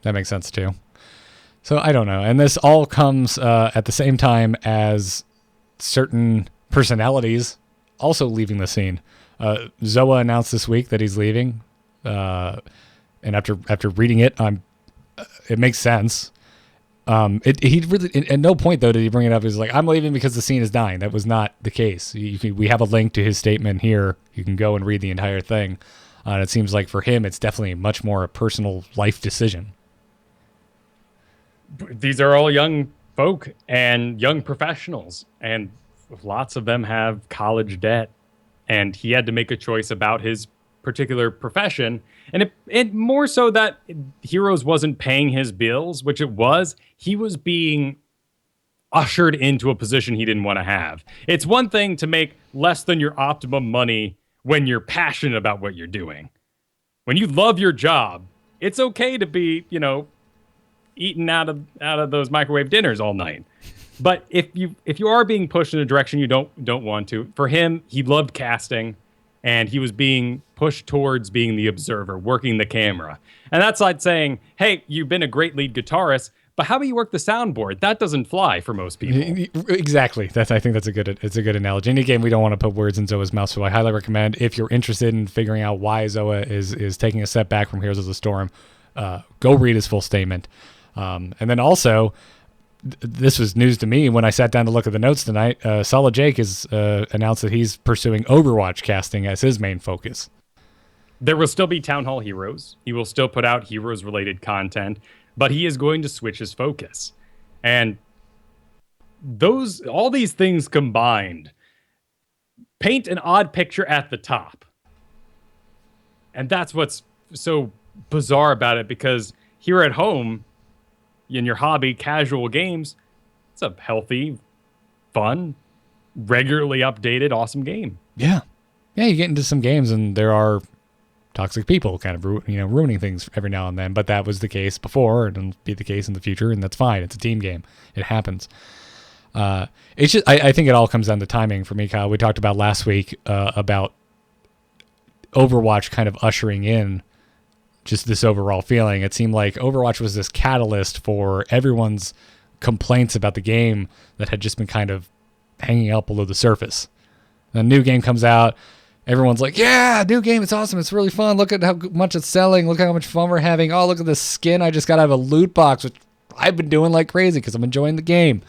That makes sense too. So I don't know. And this all comes at the same time as certain personalities also leaving the scene. Zoa announced this week that he's leaving. And after reading it, it makes sense. He really, at no point though did he bring it up. He was like, I'm leaving because the scene is dying. That was not the case. We have a link to his statement here. You can go and read the entire thing. And it seems like for him, it's definitely much more a personal life decision. These are all young folk and young professionals, and lots of them have college debt, and he had to make a choice about his particular profession, and it more so that Heroes wasn't paying his bills, which it was. He was being ushered into a position he didn't want to have. It's one thing to make less than your optimum money when you're passionate about what you're doing. When you love your job, it's okay to be, eating out of those microwave dinners all night. But if you are being pushed in a direction you don't want to, for him, he loved casting, and he was being pushed towards being the observer, working the camera. And that's like saying, hey, you've been a great lead guitarist, but how about you work the soundboard? That doesn't fly for most people. Exactly. I think it's a good analogy. And again, we don't want to put words in Zoa's mouth, so I highly recommend, if you're interested in figuring out why Zoa is taking a step back from Heroes of the Storm, go read his full statement. And then also, this was news to me when I sat down to look at the notes tonight. Solid Jake has announced that he's pursuing Overwatch casting as his main focus. There will still be Town Hall Heroes. He will still put out Heroes-related content, but he is going to switch his focus. And all these things combined paint an odd picture at the top. And that's what's so bizarre about it, because here at home, in your hobby, casual games, it's a healthy, fun, regularly updated, awesome game. Yeah. Yeah, you get into some games and there are toxic people kind of ruining things every now and then, but that was the case before, and it'll be the case in the future, and that's fine. It's a team game. It happens. It's just I think it all comes down to timing for me, Kyle. We talked about last week about Overwatch kind of ushering in just this overall feeling. It seemed like Overwatch was this catalyst for everyone's complaints about the game that had just been kind of hanging out below the surface. A new game comes out. Everyone's like, yeah, new game. It's awesome. It's really fun. Look at how much it's selling. Look how much fun we're having. Oh, look at this skin I just got out of a loot box, which I've been doing like crazy because I'm enjoying the game.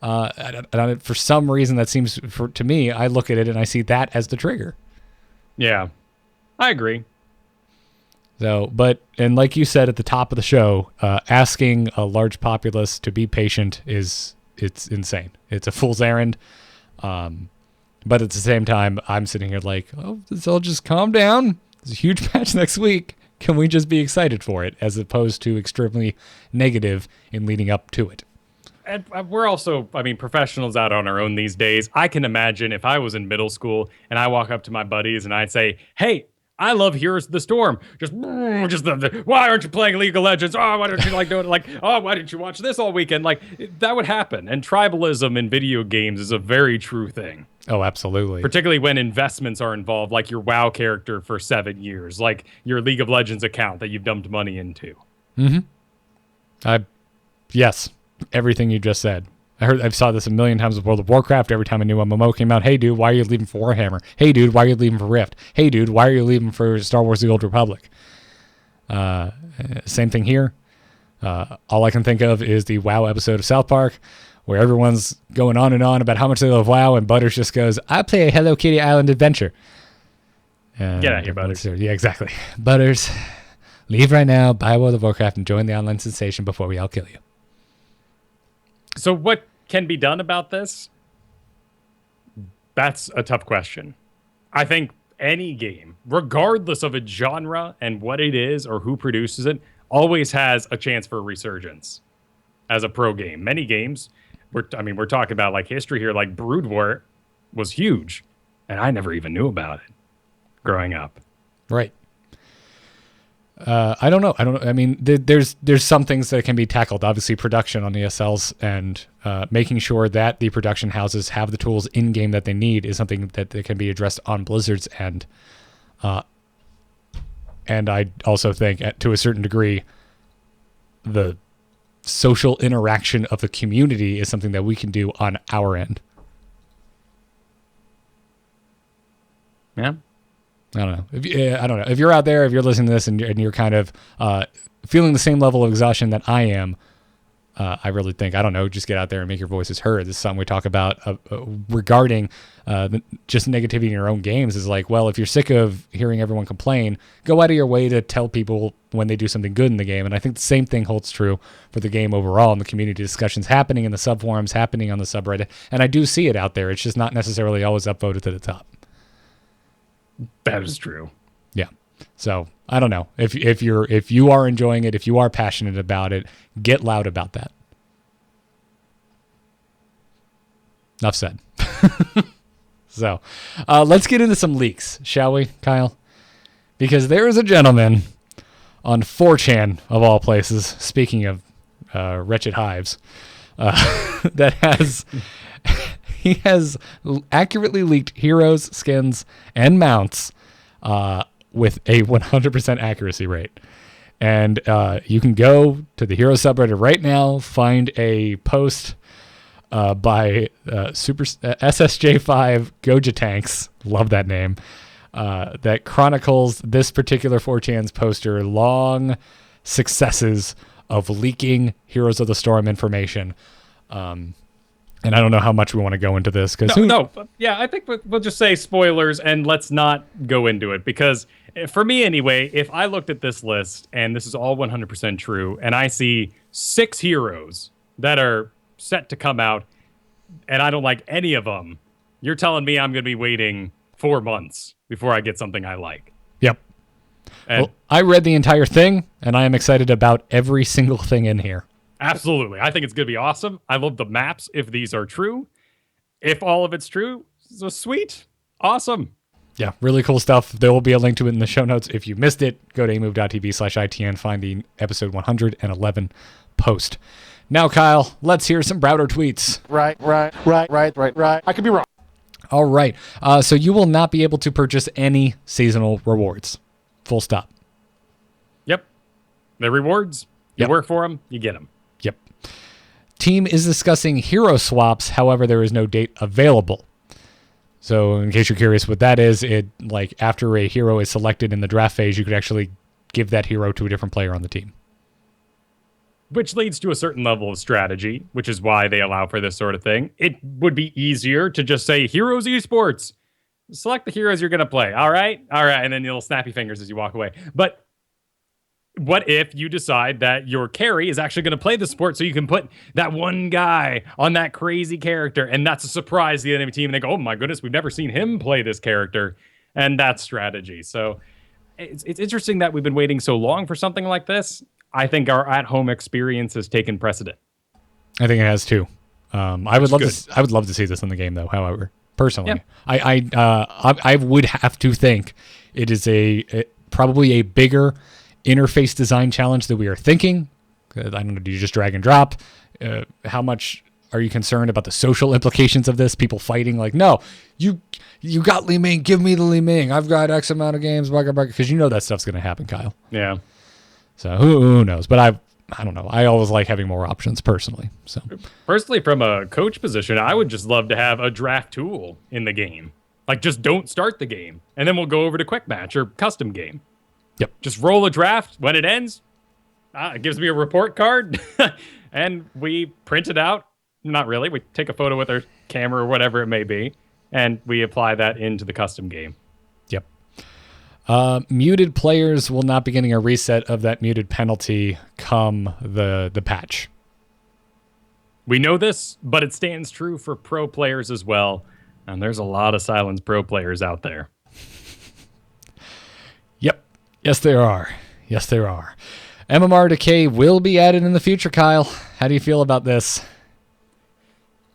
And for some reason, that seems, to me, I look at it and I see that as the trigger. Yeah, I agree. So, and like you said at the top of the show, asking a large populace to be patient it's insane. It's a fool's errand. But at the same time, I'm sitting here like, oh, let's all just calm down. There's a huge patch next week. Can we just be excited for it as opposed to extremely negative in leading up to it? And we're also, professionals out on our own these days. I can imagine if I was in middle school and I walk up to my buddies and I'd say, hey, I love Heroes of the Storm. Why aren't you playing League of Legends? Oh, why don't you like doing it? Like, oh, why didn't you watch this all weekend? Like, that would happen. And tribalism in video games is a very true thing. Oh, absolutely. Particularly when investments are involved, like your WoW character for 7 years, like your League of Legends account that you've dumped money into. Mm-hmm. Yes, everything you just said. I saw this a million times with World of Warcraft. Every time a new MMO came out, hey, dude, why are you leaving for Warhammer? Hey, dude, why are you leaving for Rift? Hey, dude, why are you leaving for Star Wars The Old Republic? Same thing here. All I can think of is the WoW episode of South Park, where everyone's going on and on about how much they love WoW, and Butters just goes, I play a Hello Kitty Island adventure. Get out here, Butters. Yeah, exactly. Butters, leave right now, buy World of Warcraft, and join the online sensation before we all kill you. So what can be done about this? That's a tough question. I think any game, regardless of its genre and what it is or who produces it, always has a chance for a resurgence as a pro game. Many games, we're talking about like history here, like Brood War was huge, and I never even knew about it growing up. Right. I don't know. I mean, there's some things that can be tackled. Obviously, production on ESLs and making sure that the production houses have the tools in game that they need is something that can be addressed on Blizzard's end. And I also think, to a certain degree, the social interaction of the community is something that we can do on our end. Yeah. I don't know. If you're out there, if you're listening to this and you're kind of feeling the same level of exhaustion that I am, I really think, just get out there and make your voices heard. This is something we talk about regarding just negativity in your own games is like, well, if you're sick of hearing everyone complain, go out of your way to tell people when they do something good in the game. And I think the same thing holds true for the game overall and the community discussions happening in the subforums, happening on the subreddit. And I do see it out there. It's just not necessarily always upvoted to the top. That is true. Yeah. So I don't know if you are enjoying it, if you are passionate about it, get loud about that. Enough said. So let's get into some leaks, shall we, Kyle? Because there is a gentleman on 4chan of all places. Speaking of wretched hives, that has. He has accurately leaked heroes, skins, and mounts with a 100% accuracy rate. And you can go to the hero subreddit right now, find a post by SSJ5 Goja Tanks, love that name, that chronicles this particular 4chan's poster long successes of leaking Heroes of the Storm information. And I don't know how much we want to go into this. Yeah, I think we'll just say spoilers and let's not go into it. Because for me anyway, if I looked at this list, and this is all 100% true, and I see 6 heroes that are set to come out, and I don't like any of them, you're telling me I'm going to be waiting 4 months before I get something I like. Yep. And I read the entire thing, and I am excited about every single thing in here. Absolutely. I think it's going to be awesome. I love the maps if these are true. If all of it's true, so sweet. Awesome. Yeah, really cool stuff. There will be a link to it in the show notes. If you missed it, go to amove.tv/ITN, find the episode 111 post. Now, Kyle, let's hear some Browder tweets. Right. I could be wrong. All right. So you will not be able to purchase any seasonal rewards. Full stop. Yep. The rewards, you work for them, you get them. Yep. Team is discussing hero swaps. However, there is no date available. So in case you're curious what that is, it like after a hero is selected in the draft phase, you could actually give that hero to a different player on the team. Which leads to a certain level of strategy, which is why they allow for this sort of thing. It would be easier to just say, Heroes eSports. Select the heroes you're going to play. All right. And then you'll snappy fingers as you walk away. But What if you decide that your carry is actually going to play the sport, so you can put that one guy on that crazy character, and that's a surprise to the enemy team, and they go, oh my goodness, we've never seen him play this character, and that's strategy. So it's interesting that we've been waiting so long for something like this. I think our at-home experience has taken precedent. I think it has too. I would love to see this in the game, though. However, personally, yeah. I would have to think it is probably a bigger interface design challenge that we are thinking. I don't know. Do you just drag and drop? How much are you concerned about the social implications of this? People fighting like, no, you got Li Ming, give me the Li Ming. I've got X amount of games, because you know that stuff's going to happen, Kyle. Yeah. So who knows? But I don't know. I always like having more options personally. So personally, from a coach position, I would just love to have a draft tool in the game. Like, just don't start the game, and then we'll go over to quick match or custom game. Yep. Just roll a draft. When it ends, it gives me a report card, and we print it out. Not really. We take a photo with our camera or whatever it may be, and we apply that into the custom game. Yep. Muted players will not be getting a reset of that muted penalty come the patch. We know this, but it stands true for pro players as well, and there's a lot of silenced pro players out there. Yep. Yes, there are. Yes, there are. MMR decay will be added in the future, Kyle. How do you feel about this?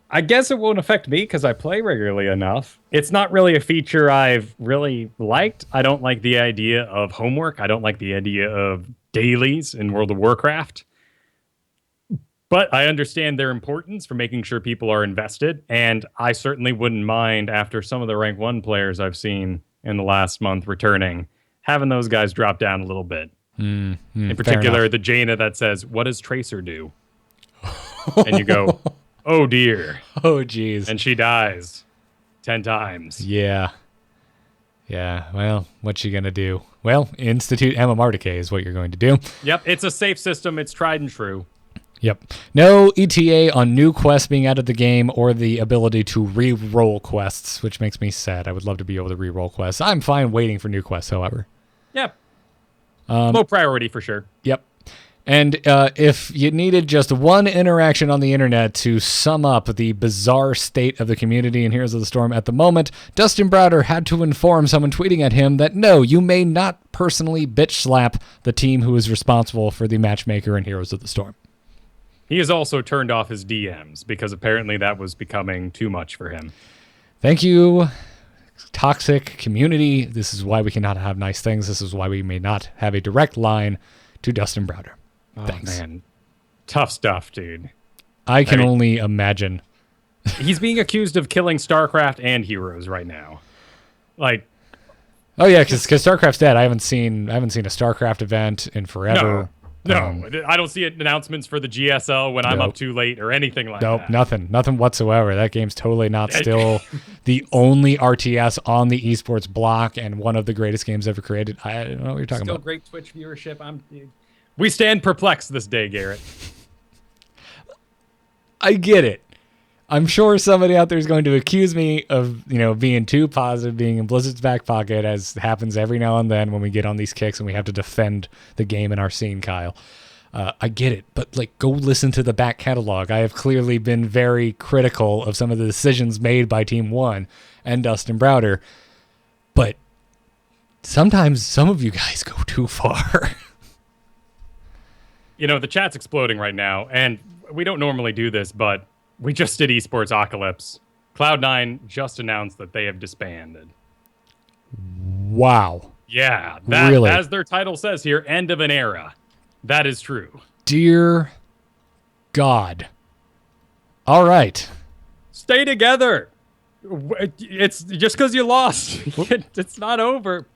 I guess it won't affect me because I play regularly enough. It's not really a feature I've really liked. I don't like the idea of homework. I don't like the idea of dailies in World of Warcraft. But I understand their importance for making sure people are invested. And I certainly wouldn't mind, after some of the rank 1 players I've seen in the last month returning, having those guys drop down a little bit. In particular, the Jaina that says, what does Tracer do? And you go, oh dear. Oh geez. And she dies 10 times. Yeah. Yeah. Well, what you gonna do? Well, institute MMR decay is what you're going to do. Yep. It's a safe system. It's tried and true. Yep. No ETA on new quests being added to the game or the ability to re-roll quests, which makes me sad. I would love to be able to re-roll quests. I'm fine waiting for new quests, however. Yep. Low priority for sure. Yep. And if you needed just one interaction on the internet to sum up the bizarre state of the community in Heroes of the Storm at the moment, Dustin Browder had to inform someone tweeting at him that no, you may not personally bitch slap the team who is responsible for the matchmaker in Heroes of the Storm. He has also turned off his DMs because apparently that was becoming too much for him. Thank you, toxic community. This is why we cannot have nice things. This is why we may not have a direct line to Dustin Browder. Thanks. Oh, man. Tough stuff, dude. I mean, only imagine. He's being accused of killing StarCraft and Heroes right now. Like, oh yeah, because StarCraft's dead. I haven't seen a StarCraft event in forever. No, I don't see announcements for the GSL when I'm up too late or anything like that. Nothing whatsoever. That game's totally not still the only RTS on the esports block and one of the greatest games ever created. I don't know what you're talking about. Still great Twitch viewership. We stand perplexed this day, Garrett. I get it. I'm sure somebody out there is going to accuse me of, being too positive, being in Blizzard's back pocket, as happens every now and then when we get on these kicks and we have to defend the game in our scene, Kyle. I get it, but go listen to the back catalog. I have clearly been very critical of some of the decisions made by Team 1 and Dustin Browder, but sometimes some of you guys go too far. The chat's exploding right now, and we don't normally do this, but we just did eSports-pocalypse. Cloud9 just announced that they have disbanded. Wow. Yeah, really? As their title says here, end of an era. That is true. Dear God. All right. Stay together. It's just because you lost. It's not over.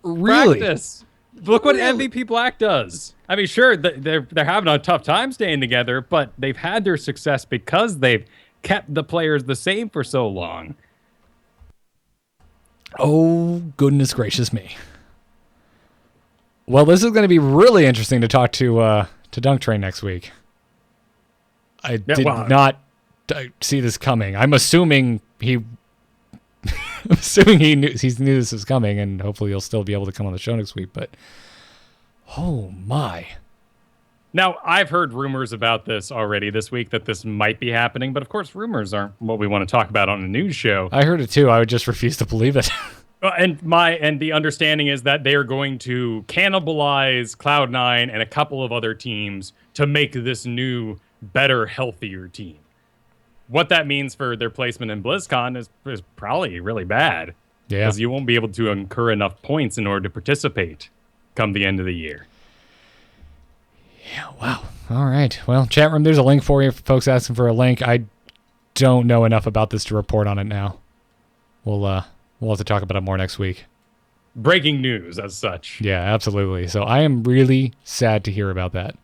Really? Practice. Look what MVP Black does. I mean, sure, they're having a tough time staying together, but they've had their success because they've kept the players the same for so long. Oh, goodness gracious me. Well, this is going to be really interesting to talk to Dunk Train next week. I did not see this coming. I'm assuming he knew this was coming, and hopefully he'll still be able to come on the show next week. But Oh, my. Now, I've heard rumors about this already this week that this might be happening, but of course, rumors aren't what we want to talk about on a news show. I heard it too. I would just refuse to believe it. And the understanding is that they are going to cannibalize Cloud9 and a couple of other teams to make this new, better, healthier team. What that means for their placement in BlizzCon is probably really bad. Yeah. Because you won't be able to incur enough points in order to participate come the end of the year. Yeah, wow. All right. Well, chat room, there's a link for you for folks asking for a link. I don't know enough about this to report on it now. We'll have to talk about it more next week. Breaking news as such. Yeah, absolutely. So I am really sad to hear about that.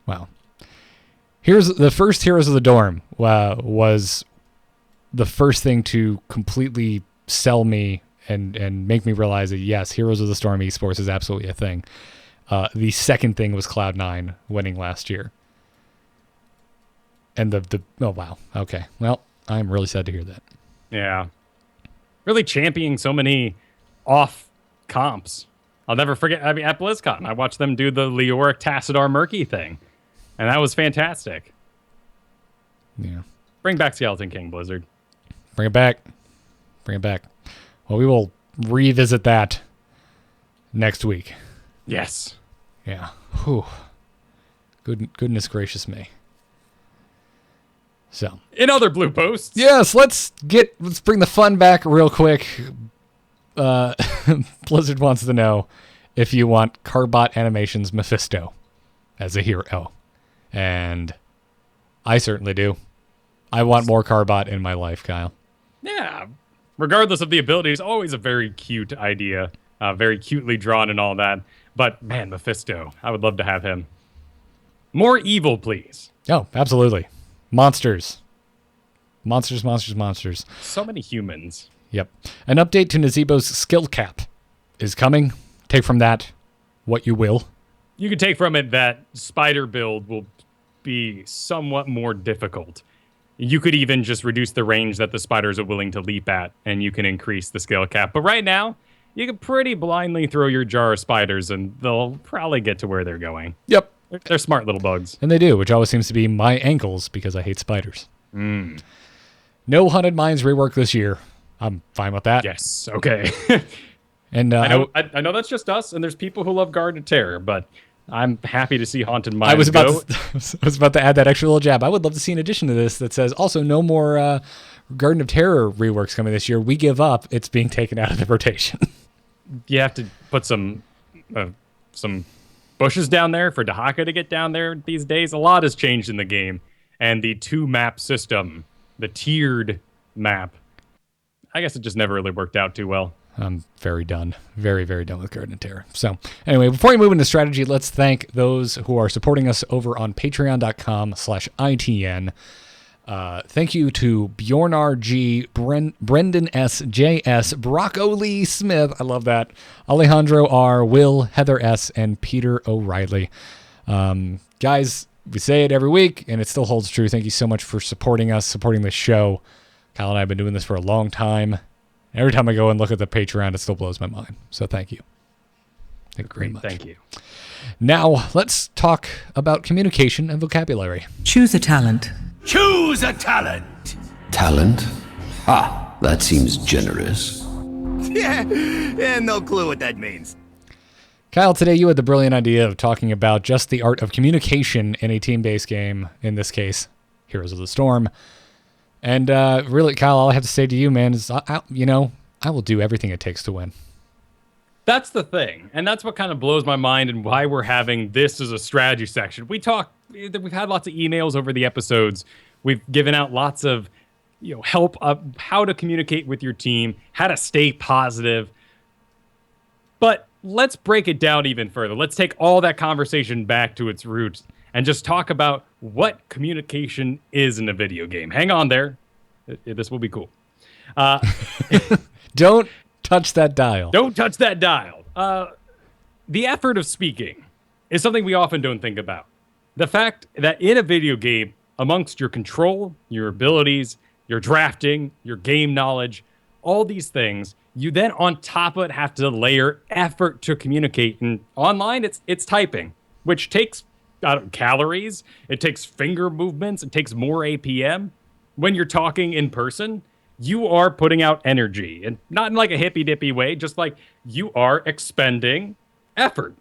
Wow. Here's the first Heroes of the Dorm was the first thing to completely sell me and make me realize that, yes, Heroes of the Storm esports is absolutely a thing. The second thing was Cloud9 winning last year. And oh, wow. Okay. Well, I'm really sad to hear that. Yeah. Really championing so many off comps. I'll never forget, at BlizzCon, I watched them do the Leoric Tassadar Murky thing. And that was fantastic. Yeah. Bring back Skeleton King, Blizzard. Bring it back. Bring it back. Well, we will revisit that next week. Yes. Yeah. Whew. Goodness gracious me. So. In other blue posts. Yes, let's bring the fun back real quick. Blizzard wants to know if you want Carbot Animations Mephisto as a hero. And I certainly do. I want more Carbot in my life, Kyle. Yeah. Regardless of the abilities, always a very cute idea. Very cutely drawn and all that. But, man, Mephisto. I would love to have him. More evil, please. Oh, absolutely. Monsters. Monsters. So many humans. Yep. An update to Nazebo's skill cap is coming. Take from that what you will. You can take from it that spider build will be somewhat more difficult. You could even just reduce the range that the spiders are willing to leap at, and you can increase the skill cap. But right now, you can pretty blindly throw your jar of spiders, and they'll probably get to where they're going. Yep. They're smart little bugs. And they do, which always seems to be my ankles because I hate spiders. No Haunted Mines rework this year. I'm fine with that. Yes, okay. And I know that's just us, and there's people who love Garden of Terror, but I'm happy to see Haunted Mines I was about to add that extra little jab. I would love to see an addition to this that says also no more Garden of Terror reworks coming this year. We give up. It's being taken out of the rotation. You have to put some bushes down there for Dahaka to get down there these days. A lot has changed in the game, and the 2-map system, the tiered map, I guess it just never really worked out too well. I'm very done. Very, very done with Garden of Terror. So anyway, before we move into strategy, let's thank those who are supporting us over on patreon.com/ITN. Thank you to Bjornar G, Brendan S, JS, Brock Lee Smith, I love that, Alejandro R, Will, Heather S, and Peter O'Reilly. Guys, we say it every week, and it still holds true. Thank you so much for supporting us, supporting the show. Kyle and I have been doing this for a long time. Every time I go and look at the Patreon, it still blows my mind. So thank you. Thank you very much. Thank you. Now, let's talk about communication and vocabulary. Choose a talent. Choose a talent. Talent? Ah, that seems generous. Yeah, no clue what that means. Kyle, today you had the brilliant idea of talking about just the art of communication in a team-based game, in this case, Heroes of the Storm. And really, Kyle, all I have to say to you, man, is, I will do everything it takes to win. That's the thing, and that's what kind of blows my mind and why we're having this as a strategy section. We've had lots of emails over the episodes. We've given out lots of help of how to communicate with your team, how to stay positive. But let's break it down even further. Let's take all that conversation back to its roots and just talk about what communication is in a video game. Hang on there. This will be cool. Don't touch that dial. Don't touch that dial. The effort of speaking is something we often don't think about. The fact that in a video game, amongst your control, your abilities, your drafting, your game knowledge, all these things. You then on top of it have to layer effort to communicate. And online, it's typing, which takes calories. It takes finger movements. It takes more APM. When you're talking in person, you are putting out energy, and not in like a hippy dippy way, just like you are expending effort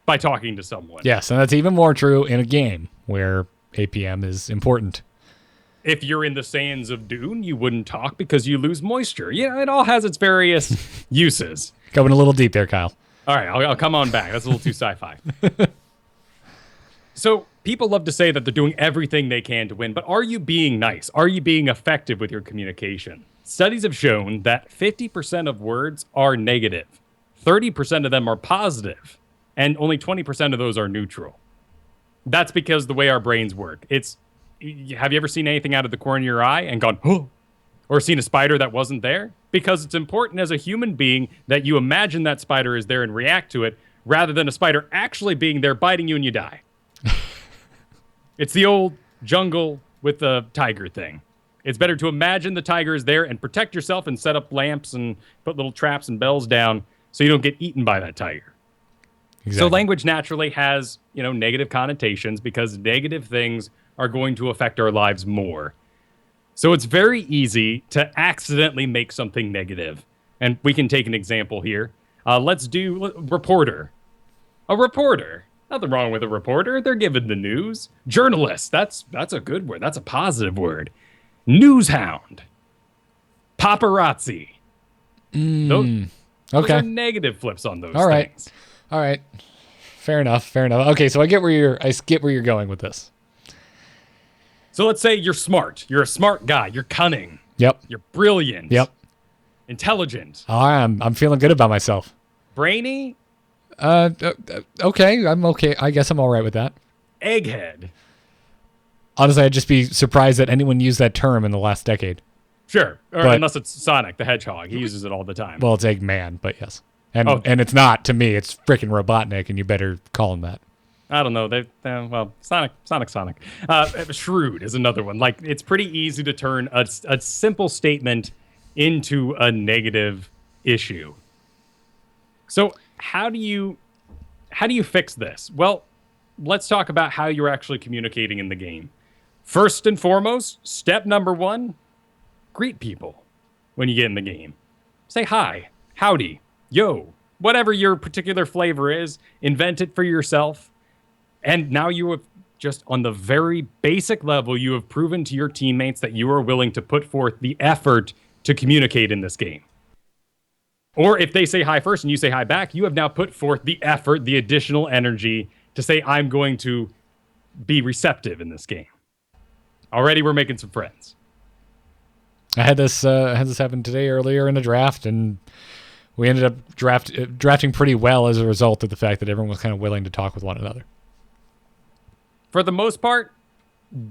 by talking to someone. Yes, and that's even more true in a game where APM is important. If you're in the sands of Dune, you wouldn't talk because you lose moisture. It all has its various uses. Going a little deep there, Kyle. All right, I'll come on back. That's a little too sci-fi. So people love to say that they're doing everything they can to win, but are you being nice? Are you being effective with your communication? Studies have shown that 50% of words are negative, 30% of them are positive, and only 20% of those are neutral. That's because the way our brains work. Have you ever seen anything out of the corner of your eye and gone, oh, or seen a spider that wasn't there? Because it's important as a human being that you imagine that spider is there and react to it, rather than a spider actually being there, biting you and you die. It's the old jungle with the tiger thing. It's better to imagine the tiger is there and protect yourself and set up lamps and put little traps and bells down so you don't get eaten by that tiger. Exactly. So language naturally has, negative connotations because negative things are going to affect our lives more. So it's very easy to accidentally make something negative. And we can take an example here. Let's do reporter. A reporter. Nothing wrong with a reporter. They're giving the news. Journalist. That's a good word. That's a positive word. Newshound. Paparazzi. Those are negative flips on those things. All right. Fair enough. Okay, so I get where you're going with this. So let's say you're smart. You're a smart guy. You're cunning. Yep. You're brilliant. Yep. Intelligent. I'm feeling good about myself. Brainy. Okay. I'm okay. I guess I'm all right with that. Egghead. Honestly, I'd just be surprised that anyone used that term in the last decade. Sure. Unless it's Sonic the Hedgehog. He uses it all the time. Well, it's Eggman, but yes. And it's not, to me, it's freaking Robotnik, and you better call him that. I don't know. Sonic. Shrewd is another one. Like, it's pretty easy to turn a simple statement into a negative issue. So how do you fix this? Well, let's talk about how you're actually communicating in the game. First and foremost, step number 1, greet people when you get in the game. Say hi, howdy, yo, whatever your particular flavor is, invent it for yourself. And now you have just on the very basic level, you have proven to your teammates that you are willing to put forth the effort to communicate in this game. Or if they say hi first and you say hi back, you have now put forth the effort, the additional energy to say, I'm going to be receptive in this game. Already we're making some friends. I had this happen today earlier in the draft, and we ended up drafting pretty well as a result of the fact that everyone was kind of willing to talk with one another. For the most part,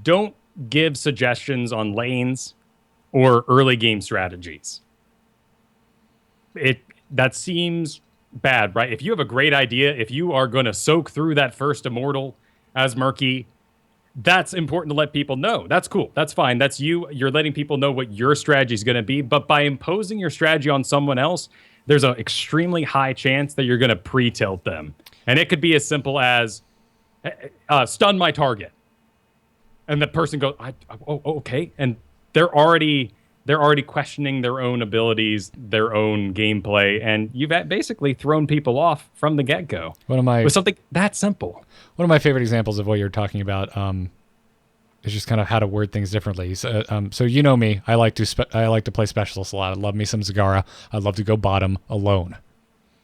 don't give suggestions on lanes or early game strategies. That seems bad, right? If you have a great idea, if you are going to soak through that first Immortal as Murky, that's important to let people know. That's cool. That's fine. That's you. You're letting people know what your strategy is going to be. But by imposing your strategy on someone else, there's an extremely high chance that you're going to pre-tilt them. And it could be as simple as stun my target. And the person goes, okay. And they're already questioning their own abilities, their own gameplay, and you've basically thrown people off from the get-go. With something that simple. One of my favorite examples of what you're talking about is just kind of how to word things differently. So you know me, I like to play specialists a lot. I love me some Zagara. I love to go bottom alone.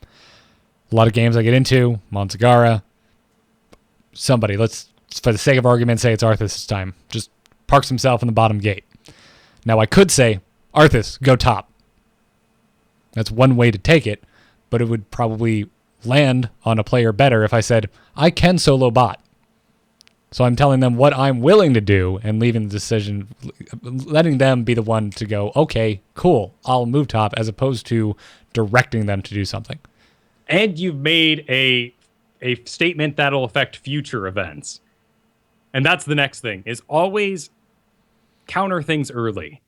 A lot of games I get into, I'm on Zagara. Somebody, let's, for the sake of argument, say it's Arthas this time. Just parks himself in the bottom gate. Now, I could say, Arthas, go top. That's one way to take it, but it would probably land on a player better if I said, I can solo bot. So I'm telling them what I'm willing to do and leaving the decision, letting them be the one to go, okay, cool, I'll move top, as opposed to directing them to do something. And you've made a statement that'll affect future events. And that's the next thing, is always counter things early.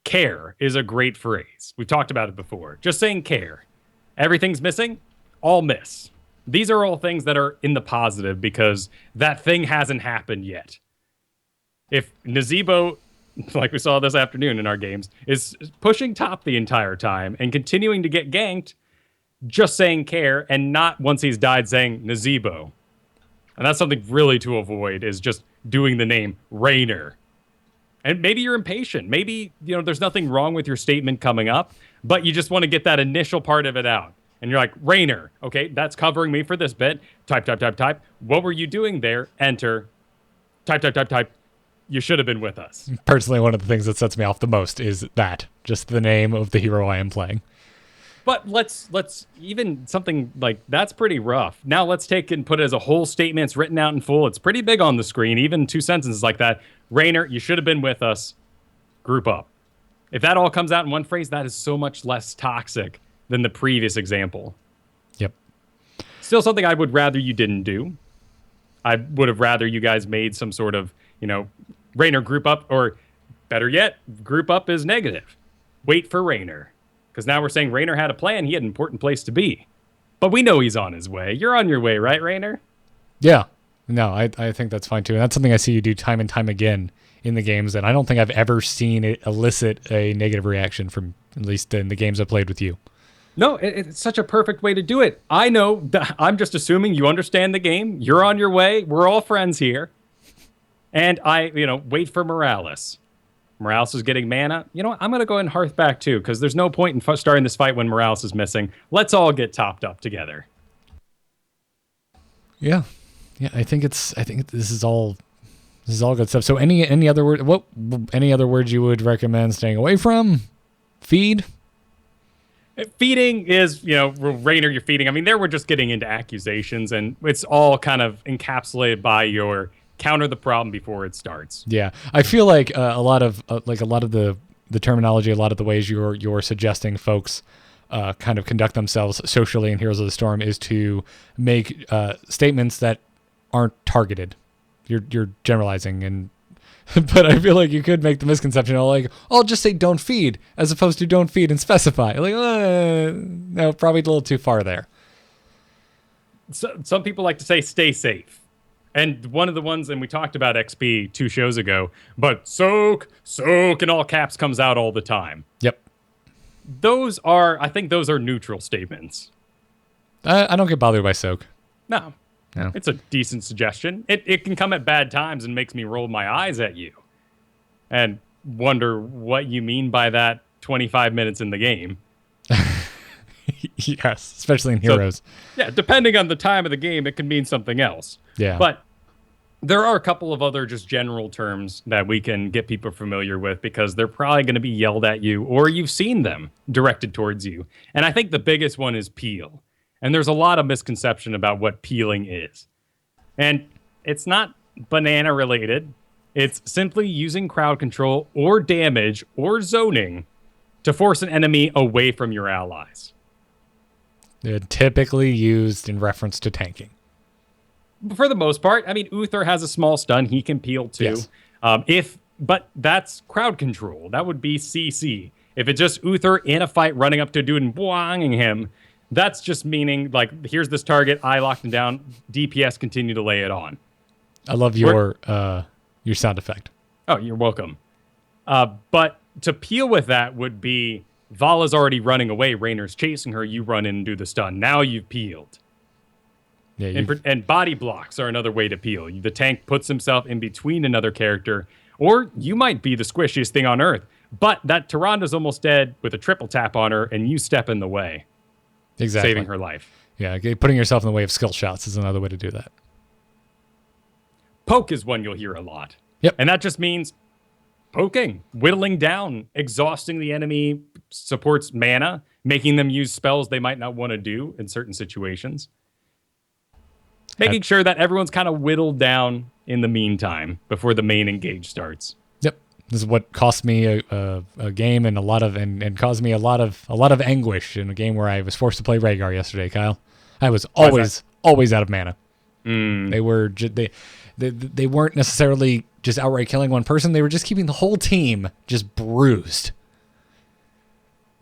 care is a great phrase. We've talked about it before. Just saying care. Everything's missing, all miss. These are all things that are in the positive because that thing hasn't happened yet. If Nazebo, like we saw this afternoon in our games, is pushing top the entire time and continuing to get ganked, just saying care, and not once he's died saying Nazebo. And that's something really to avoid, is just doing the name Raynor. And maybe you're impatient. Maybe, there's nothing wrong with your statement coming up, but you just want to get that initial part of it out. And you're like, Raynor, okay, that's covering me for this bit. Type. What were you doing there? Enter. Type. You should have been with us. Personally, one of the things that sets me off the most is that. Just the name of the hero I am playing. But let's even something like that's pretty rough. Now let's take and put it as a whole statement. It's written out in full. It's pretty big on the screen. Even 2 sentences like that. Raynor, you should have been with us. Group up. If that all comes out in one phrase, that is so much less toxic than the previous example. Yep. Still something I would rather you didn't do. I would have rather you guys made some sort of, Raynor group up, or better yet, group up is negative. Wait for Raynor. Because now we're saying Raynor had a plan. He had an important place to be. But we know he's on his way. You're on your way, right, Raynor? Yeah. No, I think that's fine too. And that's something I see you do time and time again in the games, and I don't think I've ever seen it elicit a negative reaction from, at least in the games I played with you. No, it's such a perfect way to do it. I know, I'm just assuming you understand the game. You're on your way. We're all friends here. And wait for Morales. Morales is getting mana. I'm going to go ahead and Hearth back too, because there's no point in starting this fight when Morales is missing. Let's all get topped up together. Yeah. Yeah, I think this is all good stuff. So any other words you would recommend staying away from? Feed? Feeding is, Raynor, you're feeding. I mean, there we're just getting into accusations, and it's all kind of encapsulated by your counter the problem before it starts. Yeah, I feel like a lot of the terminology, a lot of the ways you're suggesting folks kind of conduct themselves socially in Heroes of the Storm is to make statements that aren't targeted. You're generalizing, and but I feel like you could make the misconception of I'll just say don't feed as opposed to don't feed and specify. No, probably a little too far there. So, some people like to say stay safe. And one of the ones, and we talked about XP 2 shows ago, but soak in all caps comes out all the time. Yep. I think those are neutral statements. I don't get bothered by soak. No. It's a decent suggestion. It can come at bad times and makes me roll my eyes at you and wonder what you mean by that 25 minutes in the game. Yes, especially in Heroes. So, yeah, depending on the time of the game, it can mean something else. Yeah. But there are a couple of other just general terms that we can get people familiar with because they're probably going to be yelled at you or you've seen them directed towards you. And I think the biggest one is peel. And there's a lot of misconception about what peeling is. And it's not banana related. It's simply using crowd control or damage or zoning to force an enemy away from your allies. They're typically used in reference to tanking. For the most part. I mean, Uther has a small stun. He can peel too. Yes. But that's crowd control. That would be CC. If it's just Uther in a fight running up to a dude and boinging him, that's just meaning, here's this target, I locked him down, DPS continue to lay it on. I love your sound effect. Oh, you're welcome. But to peel with that would be, Vala's already running away, Raynor's chasing her, you run in and do the stun. Now you've peeled. Yeah, and body blocks are another way to peel. The tank puts himself in between another character, or you might be the squishiest thing on earth, but that Tyranda's almost dead with a triple tap on her, and you step in the way. Exactly. Saving her life. Yeah, putting yourself in the way of skill shots is another way to do that. Poke is one you'll hear a lot. Yep. And that just means poking, whittling down, exhausting the enemy, supports mana, making them use spells they might not want to do in certain situations. Making sure that everyone's kind of whittled down in the meantime before the main engage starts. Yep. This is what cost me a game and and caused me a lot of anguish in a game where I was forced to play Rhaegar yesterday, Kyle. I was always out of mana. They were they weren't necessarily just outright killing one person. They were just keeping the whole team just bruised.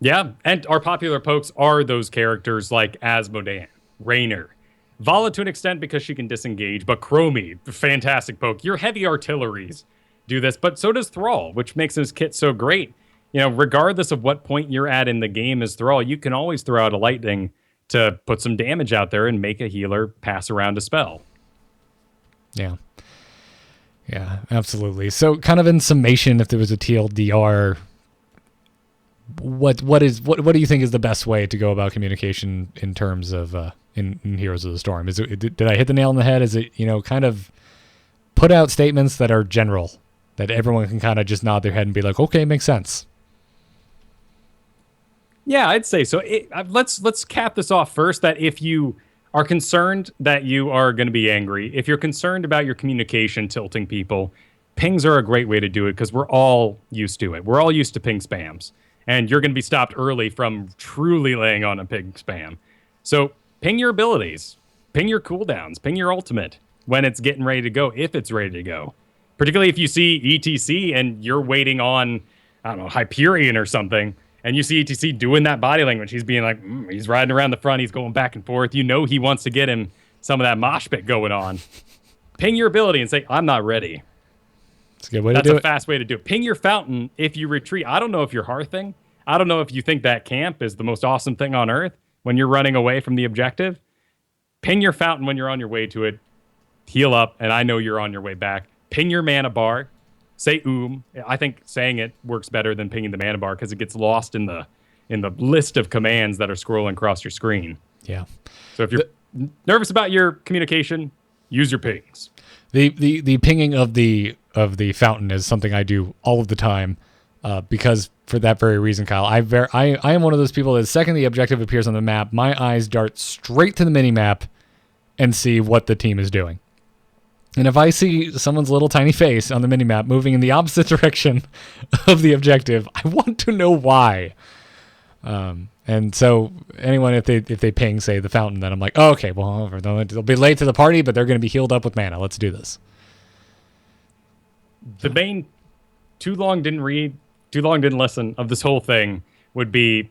Yeah, and our popular pokes are those characters like Asmodan, Raynor, Vala to an extent because she can disengage, but Chromie, fantastic poke. Your heavy artilleries do this, but so does Thrall, which makes his kit so great. Regardless of what point you're at in the game as Thrall, you can always throw out a lightning to put some damage out there and make a healer pass around a spell. Yeah. Yeah, absolutely. So kind of in summation, if there was a TLDR, what do you think is the best way to go about communication in terms of in Heroes of the Storm? Did I hit the nail on the head? Is it, kind of put out statements that are general, that everyone can kind of just nod their head and be like, okay, makes sense? Yeah, I'd say so. Let's cap this off first, that if you are concerned that you are going to be angry, if you're concerned about your communication tilting people, pings are a great way to do it because we're all used to it. We're all used to ping spams, and you're going to be stopped early from truly laying on a ping spam. So ping your abilities, ping your cooldowns, ping your ultimate when it's getting ready to go, if it's ready to go. Particularly if you see ETC and you're waiting on, I don't know, Hyperion or something, and you see ETC doing that body language. He's being like, he's riding around the front. He's going back and forth. He wants to get him some of that mosh pit going on. Ping your ability and say, I'm not ready. That's a good way to do it. That's a fast way to do it. Ping your fountain if you retreat. I don't know if you're hearthing. I don't know if you think that camp is the most awesome thing on earth when you're running away from the objective. Ping your fountain when you're on your way to it. Heal up, and I know you're on your way back. Ping your mana bar. Say I think saying it works better than pinging the mana bar because it gets lost in the list of commands that are scrolling across your screen. Yeah. So if you're nervous about your communication, use your pings. The pinging of the fountain is something I do all of the time because for that very reason, Kyle. I am one of those people that the second the objective appears on the map, my eyes dart straight to the mini map and see what the team is doing. And if I see someone's little tiny face on the minimap moving in the opposite direction of the objective, I want to know why. And so anyone, if they ping, say, the fountain, then I'm like, oh, okay, well, they'll be late to the party, but they're going to be healed up with mana. Let's do this. The main too long didn't listen of this whole thing would be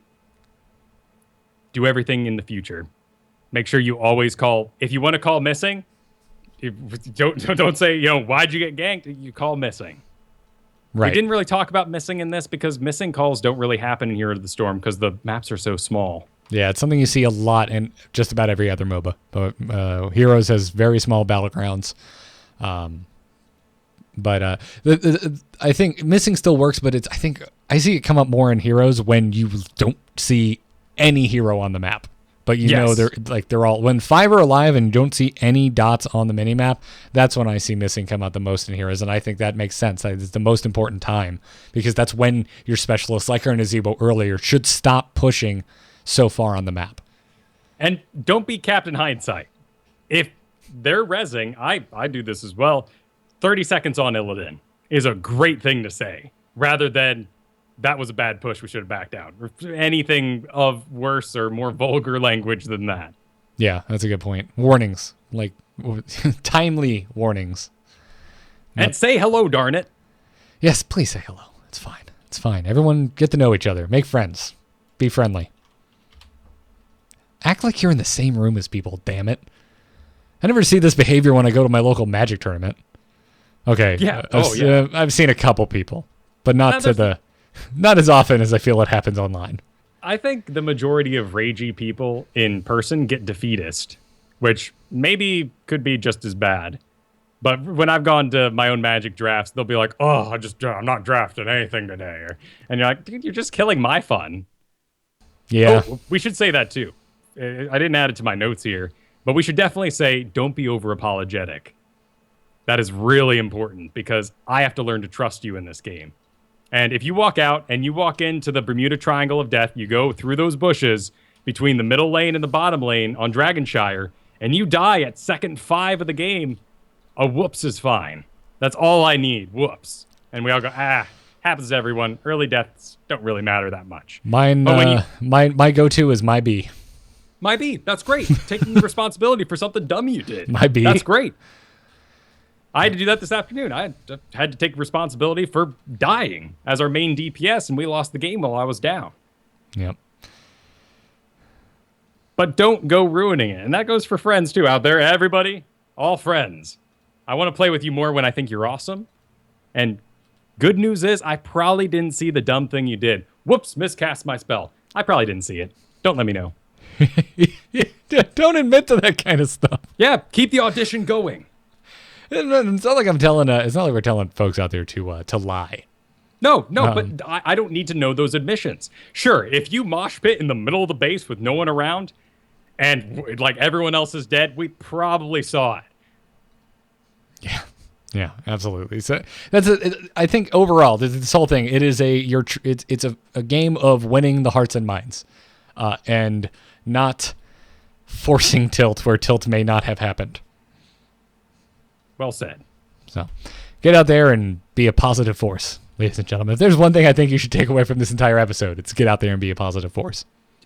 do everything in the future. Make sure you always call. If you want to call missing, don't say, why'd you get ganked? You call missing. Right. We didn't really talk about missing in this because missing calls don't really happen in Hero of the Storm because the maps are so small. Yeah, it's something you see a lot in just about every other MOBA. But Heroes has very small battlegrounds. But I think missing still works, but I think I see it come up more in Heroes when you don't see any hero on the map. But they're all, when 5 are alive and you don't see any dots on the minimap, that's when I see missing come out the most in Heroes, and I think that makes sense. It's the most important time because that's when your specialists, like our Nazebo earlier, should stop pushing so far on the map. And don't be Captain Hindsight. If they're rezzing, I do this as well. 30 seconds on Illidan is a great thing to say, rather than that was a bad push, we should have backed out. Or anything of worse or more vulgar language than that. Yeah, that's a good point. Warnings, like timely warnings. And say hello, darn it. Yes, please say hello. It's fine. It's fine. Everyone get to know each other. Make friends. Be friendly. Act like you're in the same room as people, damn it. I never see this behavior when I go to my local Magic tournament. Okay. Yeah. I've seen a couple people, but not as often as I feel it happens online. I think the majority of ragey people in person get defeatist, which maybe could be just as bad. But when I've gone to my own Magic drafts, they'll be like, oh, I'm not drafting anything today. And you're like, dude, you're just killing my fun. Yeah. Oh, we should say that too. I didn't add it to my notes here, but we should definitely say, don't be over apologetic. That is really important because I have to learn to trust you in this game. And if you walk out and you walk into the Bermuda Triangle of Death, you go through those bushes between the middle lane and the bottom lane on Dragonshire, and you die at second 5 of the game, a whoops is fine. That's all I need, whoops. And we all go, happens to everyone. Early deaths don't really matter that much. Mine, my go-to is my B. My B, that's great. Taking responsibility for something dumb you did. My B. That's great. I had to do that this afternoon. I had to take responsibility for dying as our main DPS, and we lost the game while I was down. Yep. But don't go ruining it. And that goes for friends, too, out there. Everybody, all friends. I want to play with you more when I think you're awesome. And good news is, I probably didn't see the dumb thing you did. Whoops, miscast my spell. I probably didn't see it. Don't let me know. Don't admit to that kind of stuff. Yeah, keep the audition going. It's not like I'm telling. It's not like we're telling folks out there to lie. No, but I don't need to know those admissions. Sure, if you mosh pit in the middle of the base with no one around, and like everyone else is dead, we probably saw it. Yeah, absolutely. So I think overall, this whole thing, it is it's a game of winning the hearts and minds, and not forcing tilt where tilt may not have happened. Well said. So, get out there and be a positive force, ladies and gentlemen. If there's one thing I think you should take away from this entire episode, it's get out there and be a positive force.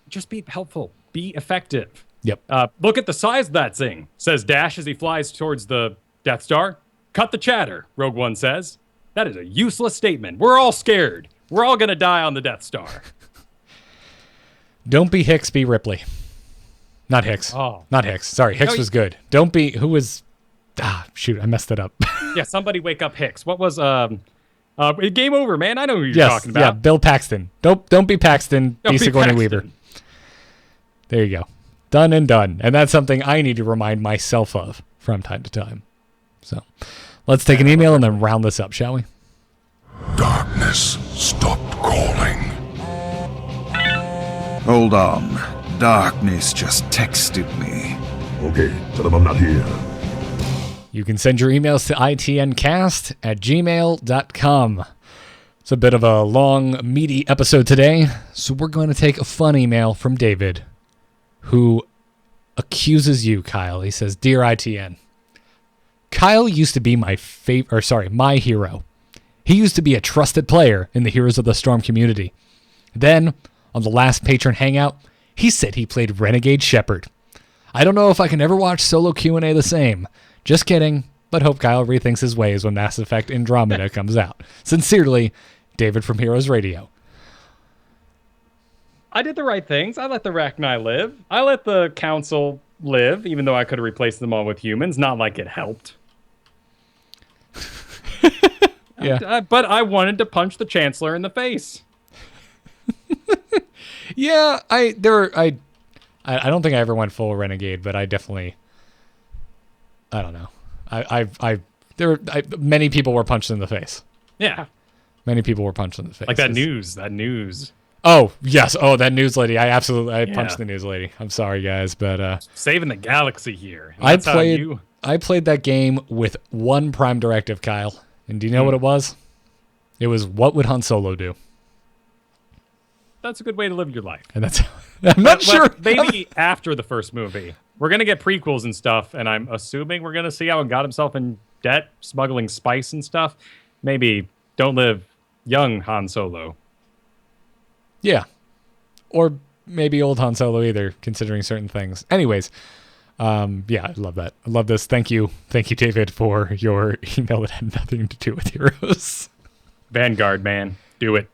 Just be helpful. Be effective. Yep. Look at the size of that thing, says Dash as he flies towards the Death Star. Cut the chatter, Rogue One says. That is a useless statement. We're all scared. We're all going to die on the Death Star. Don't be Hicks, be Ripley. Not Hicks. Oh. Not Hicks. Sorry, Hicks was good. Don't be... Who was... shoot, I messed it up. Yeah, somebody wake up Hicks. What was... Game Over, man. I know who you're talking about. Yeah, Bill Paxton. Don't be Paxton, be Sigourney Weaver. There you go. Done and done. And that's something I need to remind myself of from time to time. So, let's take an email and then round this up, shall we? Darkness stopped calling. Hold on. Darkness just texted me. Okay, tell them I'm not here. You can send your emails to itncast@gmail.com. It's a bit of a long, meaty episode today, so we're going to take a fun email from David, who accuses you, Kyle. He says, "Dear ITN, Kyle used to be my hero. He used to be a trusted player in the Heroes of the Storm community. Then, on the last patron hangout, he said he played Renegade Shepherd. I don't know if I can ever watch solo Q&A the same. Just kidding, but hope Kyle rethinks his ways when Mass Effect Andromeda comes out. Sincerely, David from Heroes Radio." I did the right things. I let the Rachni live. I let the Council live, even though I could have replaced them all with humans. Not like it helped. Yeah. But I wanted to punch the Chancellor in the face. Yeah, I don't think I ever went full Renegade, but I definitely, I don't know. Many people were punched in the face. Yeah. Many people were punched in the face. Like that news. Oh, yes. Oh, that news lady. I punched the news lady. I'm sorry, guys, but saving the galaxy here. I played that game with one prime directive, Kyle. And do you know what it was? It was, what would Han Solo do? That's a good way to live your life. And that's I'm not sure. Maybe after the first movie. We're going to get prequels and stuff, and I'm assuming we're going to see how he got himself in debt, smuggling spice and stuff. Maybe don't live young Han Solo. Yeah. Or maybe old Han Solo either, considering certain things. Anyways, yeah, I love that. I love this. Thank you. Thank you, David, for your email that had nothing to do with Heroes. Vanguard, man. Do it.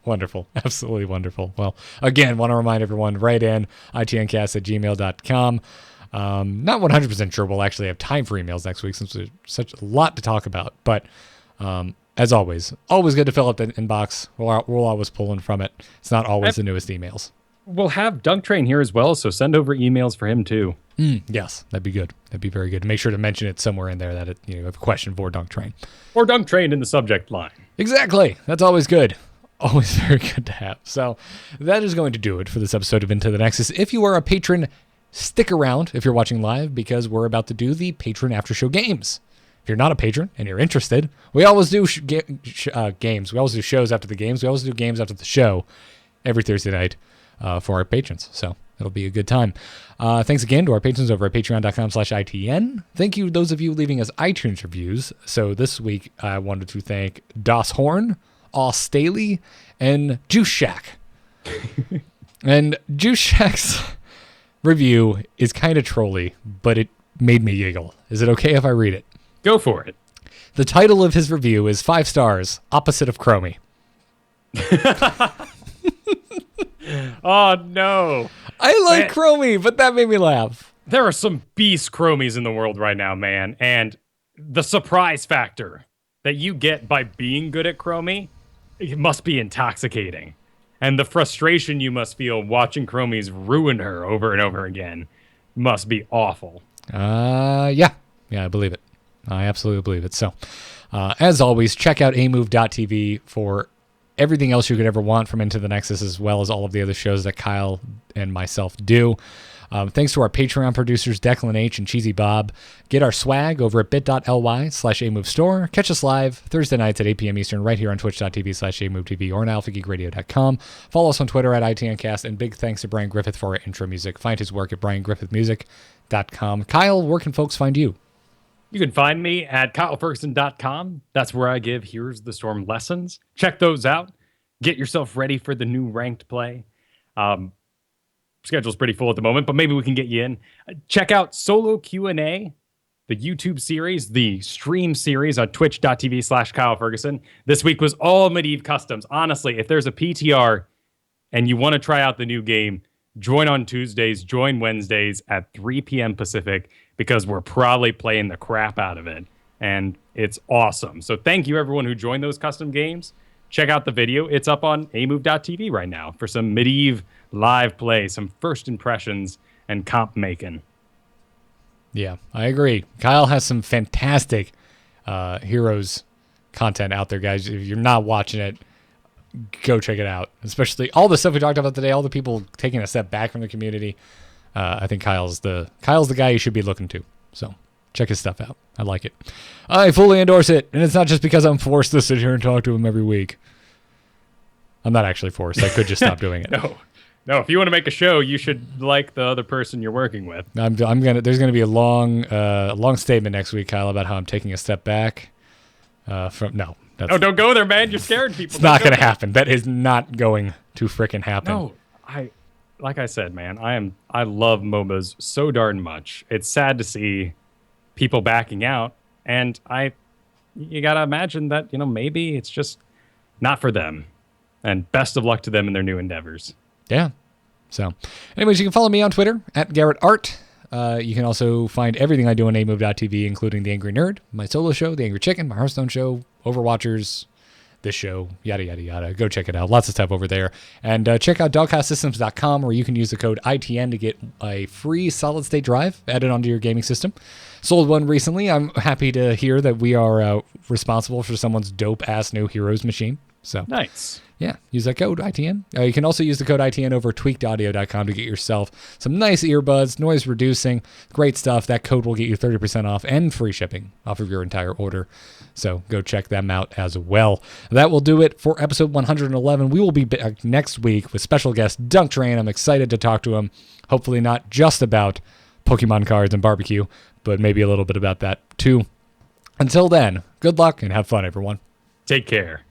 Wonderful. Absolutely wonderful. Well, again, want to remind everyone, write in itncast@gmail.com. Not 100% sure we'll actually have time for emails next week since there's such a lot to talk about. But as always good to fill up the inbox. We're always pulling from it. It's not always the newest emails. We'll have Dunk Train here as well, so send over emails for him too. Yes, that'd be good. That'd be very good. Make sure to mention it somewhere in there that you have a question for Dunk Train. Or Dunk Train in the subject line. Exactly. That's always good. Always very good to have. So that is going to do it for this episode of Into the Nexus. If you are a patron, stick around if you're watching live because we're about to do the patron after show games. If you're not a patron and you're interested, we always do games. We always do shows after the games. We always do games after the show every Thursday night for our patrons. So it'll be a good time. Thanks again to our patrons over at patreon.com/ITN. Thank you, those of you leaving us iTunes reviews. So this week, I wanted to thank Das Horn, All Staley, and Juice Shack. And Juice Shack's review is kind of trolly, but it made me giggle. Is it okay if I read it? Go for it. The title of his review is 5 stars, opposite of Chromie. Oh, no. I like Man. Chromie, but that made me laugh. There are some beast chromies in the world right now, man. And the surprise factor that you get by being good at Chromie, it must be intoxicating. And the frustration you must feel watching chromies ruin her over and over again must be awful. Yeah, I believe it. I absolutely believe it. So, as always, check out amove.tv for everything else you could ever want from Into the Nexus, as well as all of the other shows that Kyle and myself do. Thanks to our Patreon producers, Declan H. and Cheesy Bob. Get our swag over at bit.ly/amove store. Catch us live Thursday nights at 8 p.m. Eastern right here on twitch.tv/amovetv or on alphageekradio.com. Follow us on Twitter at ITNcast, and big thanks to Brian Griffith for our intro music. Find his work at briangriffithmusic.com. Kyle, where can folks find you? You can find me at kyleferguson.com. That's where I give Heroes of the Storm lessons. Check those out. Get yourself ready for the new ranked play. Schedule's pretty full at the moment, but maybe we can get you in. Check out Solo Q&A, the YouTube series, the stream series on twitch.tv/KyleFerguson. This week was all Medivh Customs. Honestly, if there's a PTR and you want to try out the new game, join on Tuesdays, join Wednesdays at 3 p.m. Pacific, because we're probably playing the crap out of it. And it's awesome. So thank you, everyone who joined those custom games. Check out the video. It's up on amove.tv right now for some Medivh live play, some first impressions, and comp making. Yeah, I agree. Kyle has some fantastic Heroes content out there, guys. If you're not watching it, go check it out. Especially all the stuff we talked about today, all the people taking a step back from the community. I think Kyle's the guy you should be looking to. So check his stuff out. I like it. I fully endorse it, and it's not just because I'm forced to sit here and talk to him every week. I'm not actually forced. I could just stop doing it. No. If you want to make a show, you should like the other person you're working with. There's gonna be a long statement next week, Kyle, about how I'm taking a step back. Don't go there, man. You're scaring people. It's not gonna happen. That is not going to frickin' happen. No, like I said, man, I love MOBAs so darn much. It's sad to see people backing out, and you gotta imagine that, maybe it's just not for them. And best of luck to them in their new endeavors. Yeah. So, anyways, you can follow me on Twitter at GarrettArt. You can also find everything I do on amove.tv, including The Angry Nerd, my solo show, The Angry Chicken, my Hearthstone show, Overwatchers, this show, yada, yada, yada. Go check it out. Lots of stuff over there. And check out doghouse-systems.com, where you can use the code ITN to get a free solid-state drive added onto your gaming system. Sold one recently. I'm happy to hear that we are responsible for someone's dope-ass new Heroes machine. So nice. Yeah, use that code ITN. You can also use the code ITN over tweakedaudio.com to get yourself some nice earbuds, noise reducing, great stuff. That code will get you 30% off and free shipping off of your entire order. So go check them out as well. That will do it for episode 111. We will be back next week with special guest Dunk Train. I'm excited to talk to him. Hopefully not just about Pokemon cards and barbecue, but maybe a little bit about that too. Until then, good luck and have fun, everyone. Take care.